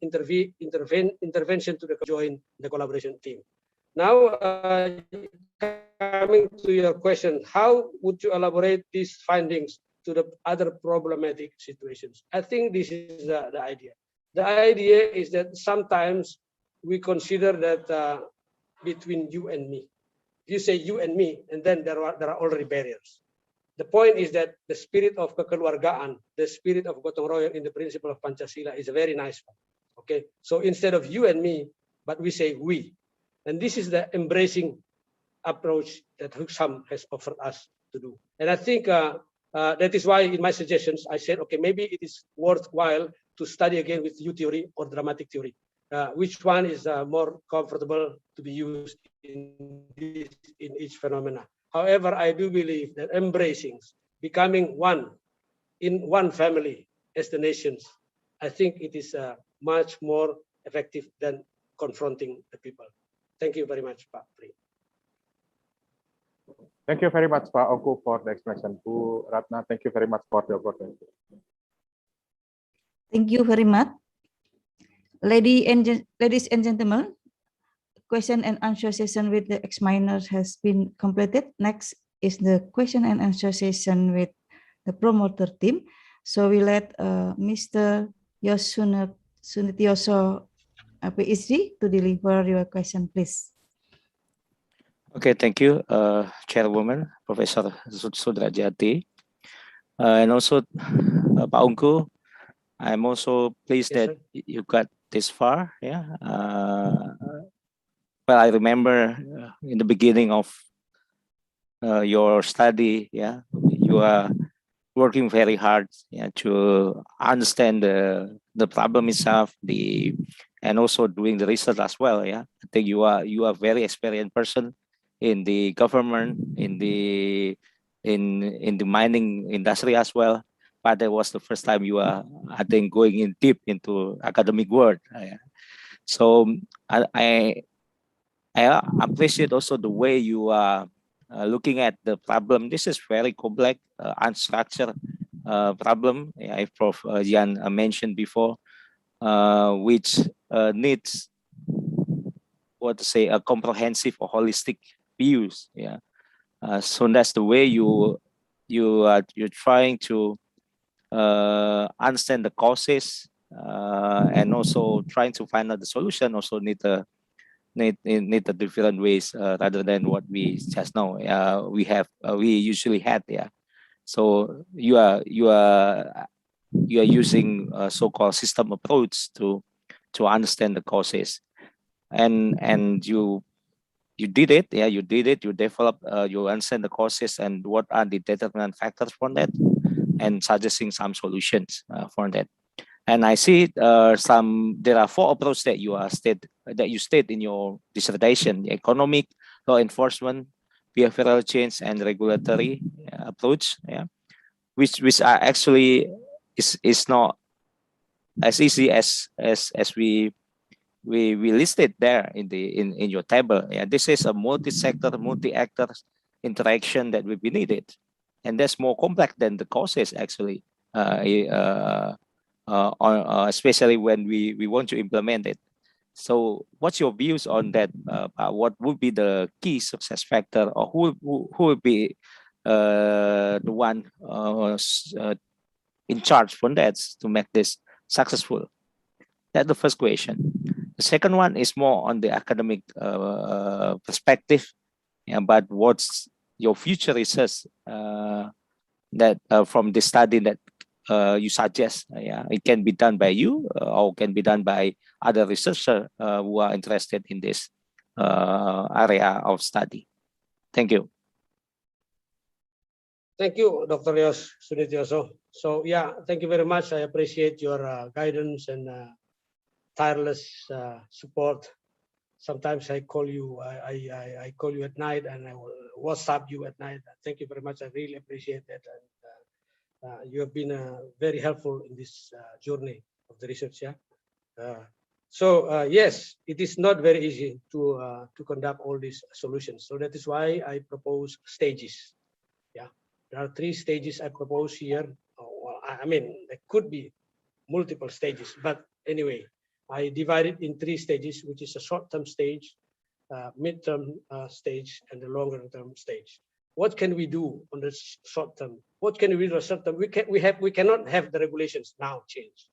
to the join the collaboration team. Now, coming to your question, how would you elaborate these findings to the other problematic situations? I think this is the idea. The idea is that sometimes we consider that between you and me. You say you and me, and then there are already barriers. The point is that the spirit of kekeluargaan, the spirit of gotong royong in the principle of Pancasila is a very nice one. Okay, so instead of you and me, but we say we. And this is the embracing approach that Huxham has offered us to do. And I think that is why in my suggestions, I said, okay, maybe it is worthwhile to study again with U theory or dramatic theory. Which one is more comfortable to be used in each phenomena. However, I do believe that embracing, becoming one in one family as the nations, I think it is much more effective than confronting the people. Thank you very much, Pak Pri. Thank you very much, Pak Ongku, for the explanation. Bu Ratna, thank you very much for the opportunity. Thank you very much. Ladies and gentlemen, question and answer session with the examiners has been completed. Next is the question and answer session with the promoter team. So we let Mr. Sunitioso PhD to deliver your question, please. Okay, thank you, Chairwoman, Professor Sudrajati. And also, Pak Ongku, I'm also pleased Yes, that you got this far. Yeah. Well, I remember in the beginning of your study, yeah, you are working very hard, yeah, to understand the problem itself, and also doing the research as well. Yeah, I think you are a very experienced person in the government, in the mining industry as well. But that was the first time you are, I think, going in deep into academic world. So I appreciate also the way you are looking at the problem. This is very complex, unstructured problem. Prof. Jan mentioned before, which needs a comprehensive or holistic views. Yeah. So that's the way you're trying to understand the causes and also trying to find out the solution. Also need the different ways rather than what we just know. We usually had. Yeah. So you are using a so-called system approach to understand the causes, and you did it. Yeah, you did it. You developed. You understand the causes and what are the determinant factors for that, and suggesting some solutions for that. And I see there are 4 approaches that you state in your dissertation: the economic, law enforcement, behavioral change, and regulatory approach. Yeah, which are actually is not as easy as we listed there in your table. Yeah, this is a multi-sector, multi-actor interaction that will be needed, and that's more complex than the causes actually. Especially when we want to implement it. So what's your views on that? What would be the key success factor, or who will be the one in charge for that to make this successful? That's the first question. The second one is more on the academic perspective. Yeah, but what's your future research that from the study that you suggest? Yeah, it can be done by you or can be done by other researchers who are interested in this area of study. Thank you. Thank you, Dr. Yos Sunitioso. So yeah, thank you very much. I appreciate your guidance and tireless support. Sometimes I call you, I call you at night, and I will WhatsApp you at night. Thank you very much. I really appreciate that. And you have been very helpful in this journey of the research. Yeah. So yes, it is not very easy to conduct all these solutions. So that is why I propose stages. Yeah, there are 3 stages I propose here. Well, I mean, there could be multiple stages, but anyway, I divide it in 3 stages, which is a short-term stage, mid-term stage, and the longer-term stage. What can we do on the short term? What can we do on the short term? We cannot have the regulations now change.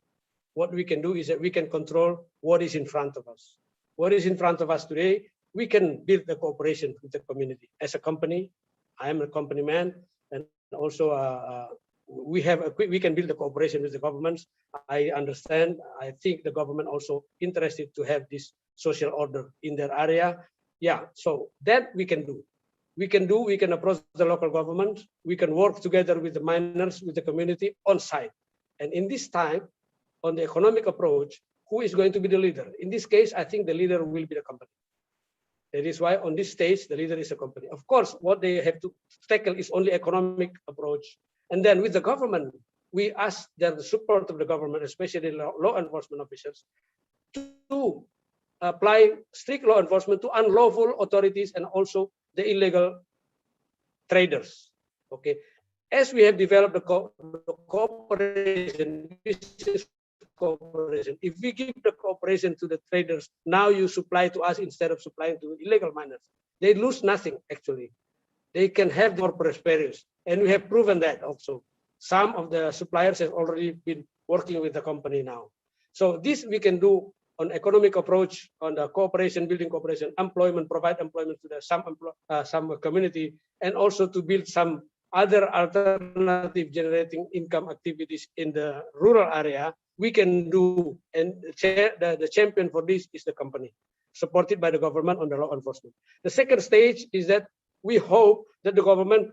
What we can do is that we can control what is in front of us. What is in front of us today, we can build the cooperation with the community. As a company, I am a company man, and also we can build the cooperation with the governments. I understand. I think the government also interested to have this social order in their area. Yeah, so that we can do. We can approach the local government. We can work together with the miners, with the community on site. And in this time, on the economic approach, who is going to be the leader? In this case, I think the leader will be the company. That is why on this stage, the leader is a company. Of course, what they have to tackle is only economic approach. And then with the government, we ask the support of the government, especially law enforcement officers, to apply strict law enforcement to unlawful authorities and also the illegal traders. Okay, as we have developed the cooperation, business cooperation. If we give the cooperation to the traders, now you supply to us instead of supplying to illegal miners. They lose nothing actually. They can have more prosperous, and we have proven that also. Some of the suppliers have already been working with the company now. So this we can do on economic approach, on the cooperation, building cooperation, employment, provide employment to the some community, and also to build some other alternative generating income activities in the rural area. We can do, and the champion for this is the company, supported by the government on the law enforcement. The second stage is that we hope that the government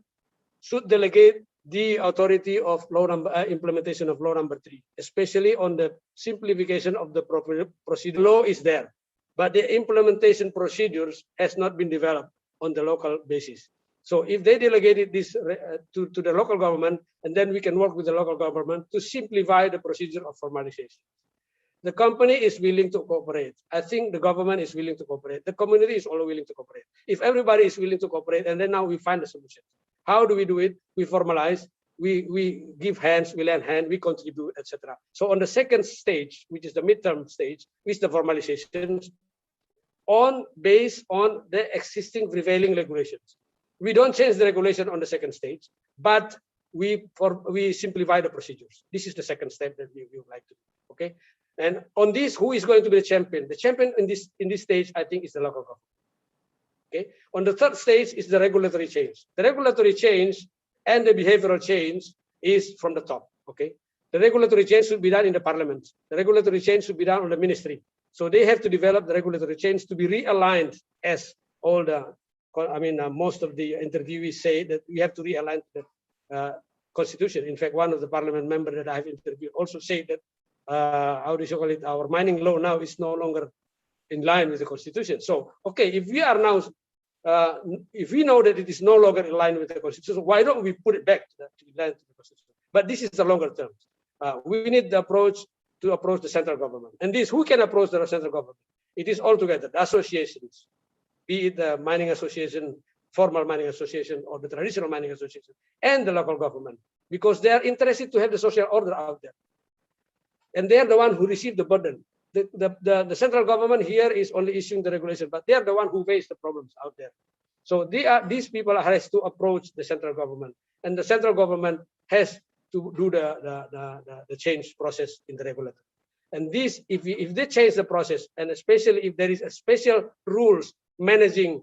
should delegate the authority of implementation of law number 3, especially on the simplification of the procedure. Law is there, but the implementation procedures has not been developed on the local basis. So if they delegated this to the local government, and then we can work with the local government to simplify the procedure of formalization. The company is willing to cooperate. I think the government is willing to cooperate. The community is also willing to cooperate. If everybody is willing to cooperate, and then now we find a solution. How do we do it? We formalize, we give hands, we lend hand, we contribute, etc. So on the second stage, which is the midterm stage, is the formalization based on the existing prevailing regulations. We don't change the regulation on the second stage, but we simplify the procedures. This is the second step that we would like to do. Okay, and on this, who is going to be the champion? The champion in this stage, I think, is the local government. Okay, on the third stage is the regulatory change. The regulatory change and the behavioral change is from the top. Okay, the regulatory change should be done in the parliament. The regulatory change should be done on the ministry. So they have to develop the regulatory change to be realigned, as all the most of the interviewees say that we have to realign the constitution. In fact, one of the parliament members that I have interviewed also said that how do you call it? Our mining law now is no longer in line with the constitution. So, okay, if we are now, if we know that it is no longer in line with the constitution, why don't we put it back to the constitution? But this is the longer term. We need the approach to approach the central government. And this, who can approach the central government? It is all together, the associations, be it the mining association, formal mining association, or the traditional mining association, and the local government, because they are interested to have the social order out there. And they are the one who receive the burden. The central government here is only issuing the regulation, but they are the one who face the problems out there. So these people has to approach the central government, and the central government has to do the change process in the regulator. And this, if they change the process, and especially if there is a special rules managing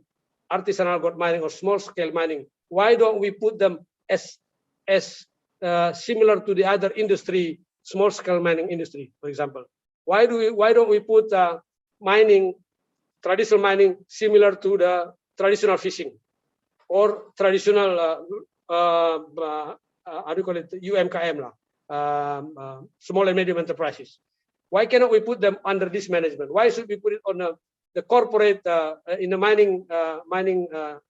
artisanal gold mining or small scale mining, why don't we put them as similar to the other industry, small scale mining industry, for example? Why don't we put traditional mining similar to the traditional fishing or traditional how do you call it, UMKM, small and medium enterprises? Why cannot we put them under this management? Why should we put it on the corporate in the mining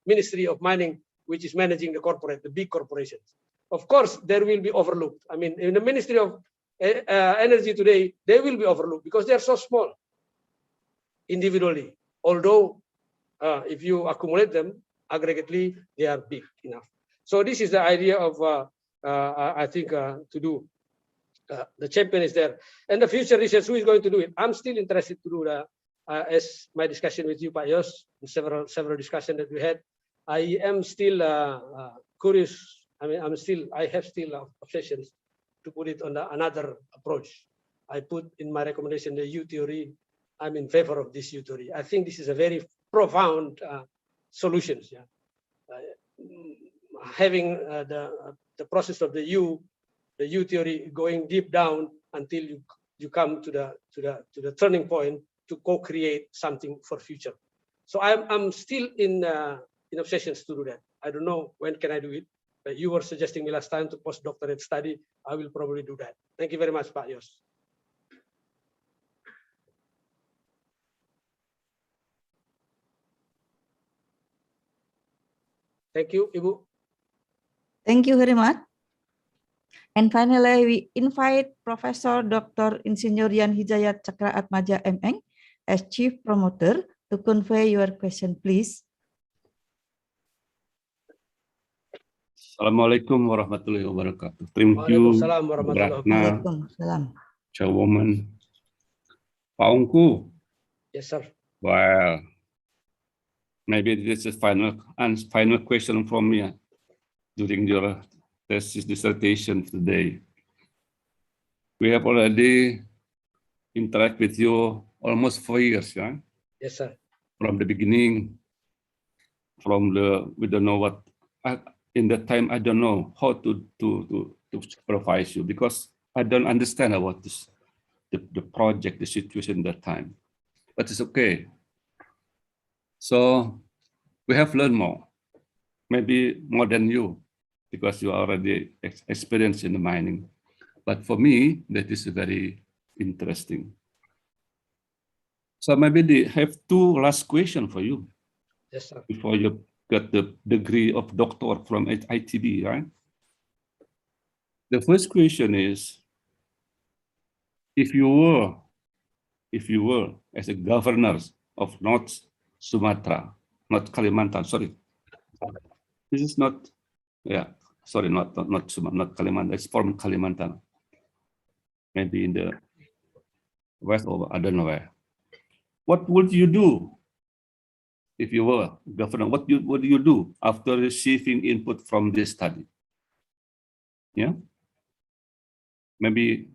Ministry of Mining, which is managing the corporate, the big corporations? Of course, there will be overlooked. I mean, in the Ministry of Energy today, they will be overlooked because they are so small. individually, although if you accumulate them aggregately, they are big enough. So this is the idea of I think to do. The champion is there, and the future research, who is going to do it? I'm still interested to do that. As my discussion with you, Pak Yos, several discussions that we had, I am still curious. I mean, I have still obsessions to put it on another approach. I put in my recommendation the U theory. I'm in favor of this U theory. I think this is a very profound solutions. Yeah, having the process of the U theory going deep down until you come to the turning point to co-create something for future. So I'm still in obsessions to do that. I don't know when can I do it, but you were suggesting me last time to postdoctorate study. I will probably do that. Thank you very much, Pak Yos. Thank you, Ibu. Thank you very much. And finally, we invite Professor Dr. Insinyur Yan Hidayat Cakraatmadja MM as Chief Promoter to convey your question, please. Assalamualaikum warahmatullahi wabarakatuh. Thank you, Waalaikumsalam warahmatullahi wabarakatuh. Waalaikumsalam. Chairwoman. Pak Ongku. Yes, sir. Well, maybe this is final question from me during your thesis dissertation today. We have already interacted with you almost 4 years, yeah? Yes, sir. From the beginning, we don't know what, in that time, I don't know how to supervise you because I don't understand about this, the project, the situation that time, but it's okay. So we have learned more, maybe more than you, because you are already experienced in the mining. But for me, that is very interesting. So maybe they have 2 last questions for you. Yes, sir. Before you get the degree of doctor from ITB, right? The first question is, if you were as a governor of North Sumatra, not Kalimantan, sorry. This is not, yeah, sorry, not Kalimantan, it's from Kalimantan. Maybe in the west or I don't know where. What would you do if you were governor? What do you do after receiving input from this study? Yeah, maybe,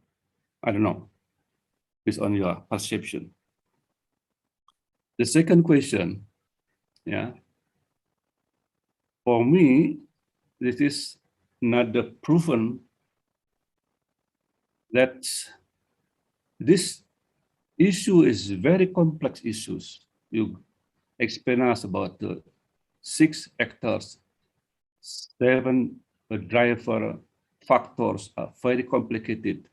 I don't know, based on your perception. The second question, yeah, for me, this is not the proven that this issue is very complex issues. You explain us about the 6 actors, 7 driver factors are very complicated,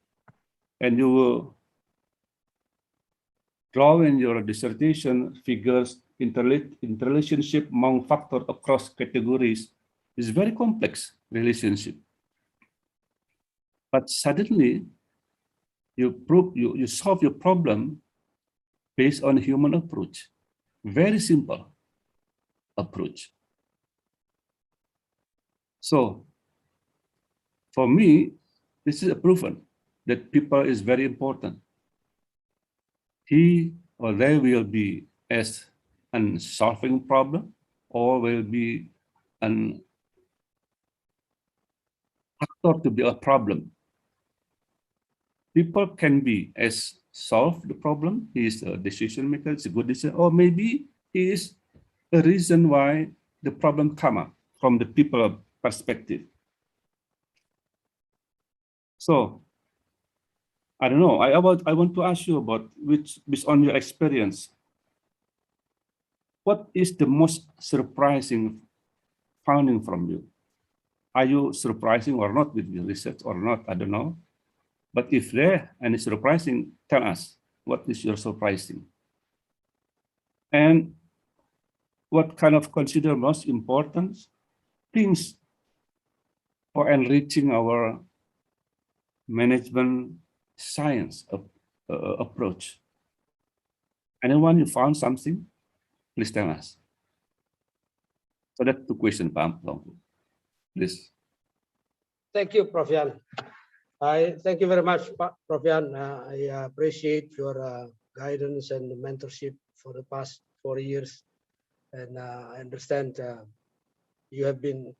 and you will draw in your dissertation figures interrelationship among factors across categories is very complex relationship. But suddenly, you solve your problem based on human approach, very simple approach. So, for me, this is a proven that people is very important. He or they will be as an solving problem, or will be an actor to be a problem. People can be as solve the problem, he is a decision maker, it's a good decision, or maybe he is a reason why the problem come up from the people perspective. So, I don't know, I want to ask you about based on your experience, what is the most surprising finding from you? Are you surprising or not with your research or not? I don't know. But if there any surprising, tell us, what is your surprising? And what kind of consider most important things for enriching our management science approach? Anyone you found something? Please tell us. So that's two questions, Ongku. Please. Thank you, Prof. Yan. I thank you very much, Prof. Yan. I appreciate your guidance and mentorship for the past 4 years. And I understand you have been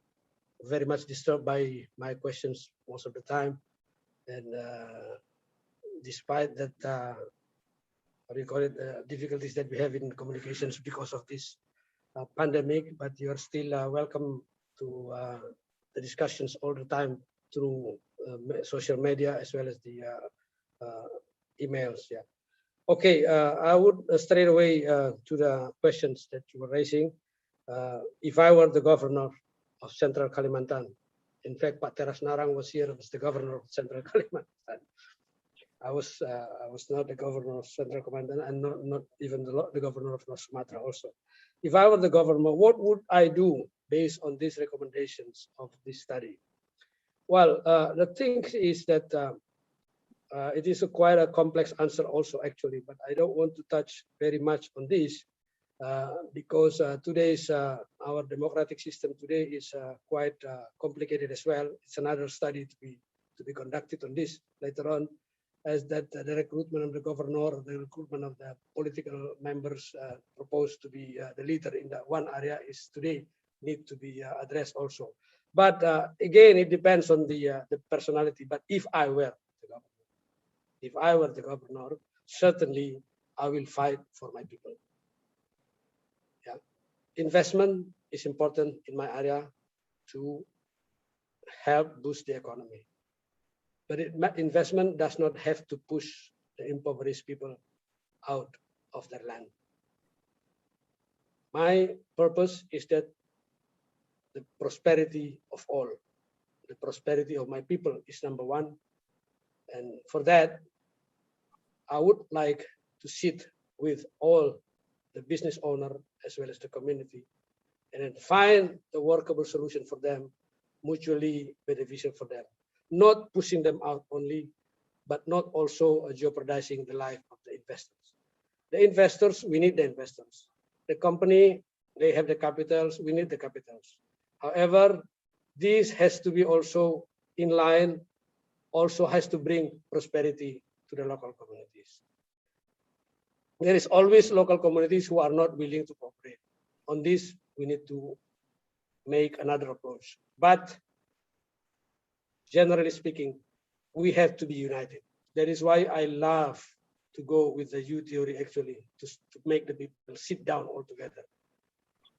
very much disturbed by my questions most of the time. And despite that, what do you call it, difficulties that we have in communications because of this pandemic, but you are still welcome to the discussions all the time through social media as well as the emails. Yeah. Okay, I would straight away to the questions that you were raising. If I were the governor of Central Kalimantan, in fact, Pak Teras Narang was here as the governor of Central Kalimantan. I was not the governor of Central Kalimantan and not even the governor of North Sumatra also. If I were the governor, what would I do based on these recommendations of this study? Well, the thing is that it is quite a complex answer also actually, but I don't want to touch very much on this because today's our democratic system today is quite complicated as well. It's another study to be conducted on this later on, as that the recruitment of the governor, the recruitment of the political members proposed to be the leader in that one area is today need to be addressed also. But again, it depends on the personality. But if I were the governor, certainly I will fight for my people. Yeah, investment is important in my area to help boost the economy. But investment does not have to push the impoverished people out of their land. My purpose is that the prosperity of all, the prosperity of my people is number one. And for that, I would like to sit with all the business owner as well as the community and then find the workable solution for them, mutually beneficial for them. Not pushing them out only, but not also jeopardizing the life of the investors. The investors, we need the investors. The company, they have the capitals, we need the capitals. However, this has to be also in line, also has to bring prosperity to the local communities. There is always local communities who are not willing to cooperate. On this, we need to make another approach. But generally speaking, we have to be united. That is why I love to go with the U theory actually, to make the people sit down all together,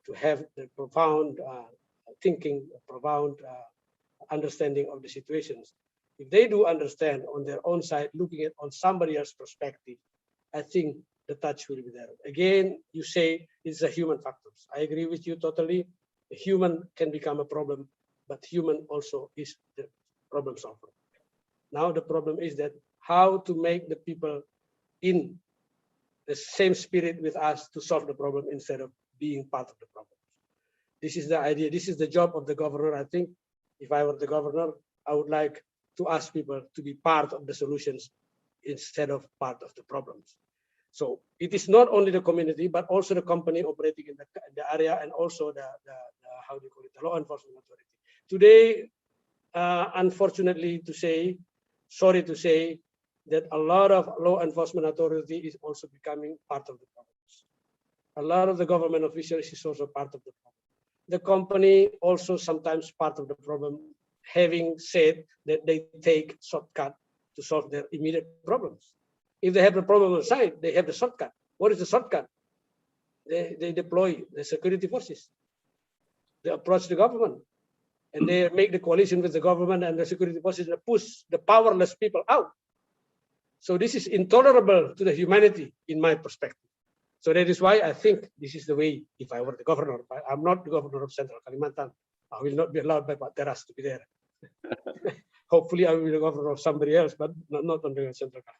to have the profound thinking, profound understanding of the situations. If they do understand on their own side, looking at on somebody else's perspective, I think the touch will be there. Again, you say it's a human factors. I agree with you totally. A human can become a problem, but human also is the problem solver. Now the problem is that how to make the people in the same spirit with us to solve the problem instead of being part of the problem. This is the idea. This is the job of the governor. I think if I were the governor, I would like to ask people to be part of the solutions instead of part of the problems. So it is not only the community, but also the company operating in the area and also the how do you call it, the law enforcement authority. Today, unfortunately to say, sorry to say, that a lot of law enforcement authority is also becoming part of the problems. A lot of the government officials is also part of the problem. The company also sometimes part of the problem, having said that they take shortcut to solve their immediate problems. If they have a problem on site, they have the shortcut. What is the shortcut? They deploy the security forces. They approach the government and they make the coalition with the government and the security forces and push the powerless people out. So this is intolerable to the humanity in my perspective. So that is why I think this is the way, if I were the governor, I'm not the governor of Central Kalimantan, I will not be allowed by Pak Teras to be there. Hopefully I will be the governor of somebody else, but not on the Central Kalimantan.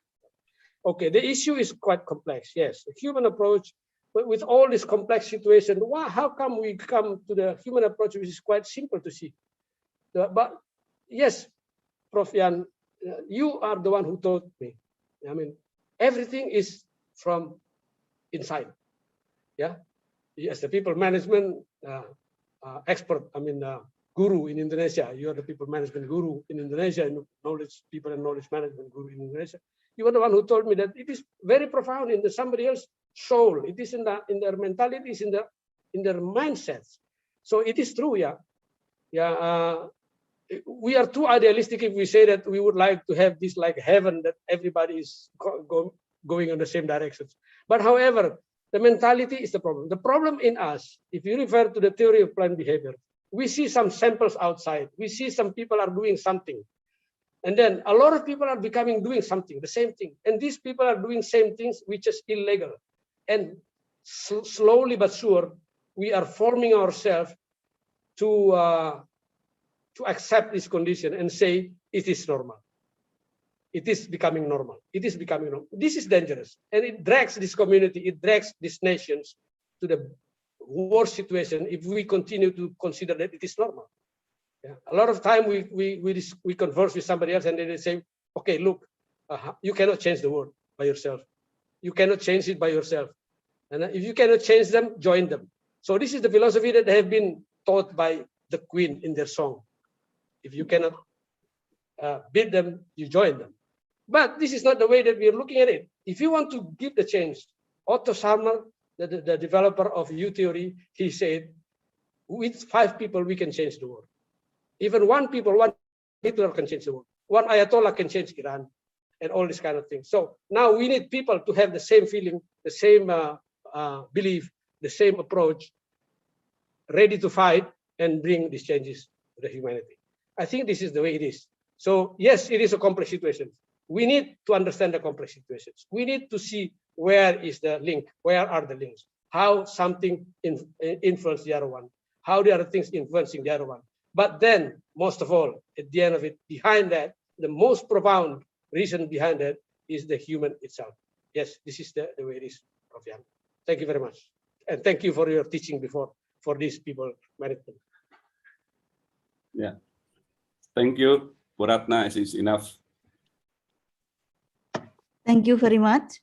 Okay, the issue is quite complex, yes. The human approach, but with all this complex situation, how come we come to the human approach, which is quite simple to see? But yes, Prof. Yan, you are the one who taught me. I mean, everything is from inside. Yeah, as the people management expert, guru in Indonesia. You are the people management guru in Indonesia, and knowledge people and knowledge management guru in Indonesia. You are the one who told me that it is very profound in somebody else's soul. It is in their mentality, it is in their mindsets. So it is true, yeah. We are too idealistic if we say that we would like to have this like heaven, that everybody is going in the same directions. But however, the mentality is the problem. The problem in us, if you refer to the theory of planned behavior, we see some samples outside. We see some people are doing something. And then a lot of people are doing something, the same thing. And these people are doing same things, which is illegal. And slowly but sure, we are forming ourselves to accept this condition and say it is normal. It is becoming normal. It is becoming normal. This is dangerous, and it drags this community, it drags these nations to the worst situation if we continue to consider that it is normal. Yeah. A lot of time we converse with somebody else and they say, okay, look, you cannot change the world by yourself. You cannot change it by yourself. And if you cannot change them, join them. So this is the philosophy that have been taught by the Queen in their song. If you cannot beat them, you join them. But this is not the way that we are looking at it. If you want to give the change, Otto Scharmer, the developer of U theory, he said, with 5 people, we can change the world. Even one Hitler can change the world. One Ayatollah can change Iran, and all this kind of things. So now we need people to have the same feeling, the same belief, the same approach, ready to fight and bring these changes to the humanity. I think this is the way it is. So yes, it is a complex situation. We need to understand the complex situations. We need to see where is the link, where are the links, how something influences the other one, how the other things influencing the other one. But then, most of all, at the end of it, behind that, the most profound reason behind that is the human itself. Yes, this is the way it is, Prof. Jan. Thank you very much. And thank you for your teaching before for these people management. Yeah. Thank you, Bu Ratna. It is enough. Thank you very much.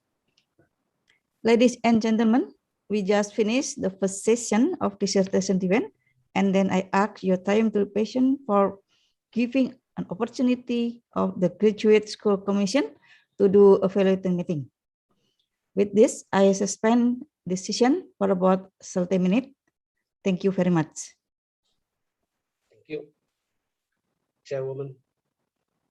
Ladies and gentlemen, we just finished the first session of dissertation event, and then I ask your time to be patient for giving an opportunity of the Graduate School Commission to do a evaluating meeting. With this, I suspend the session for about 30 minutes. Thank you very much. Thank you, Chairwoman.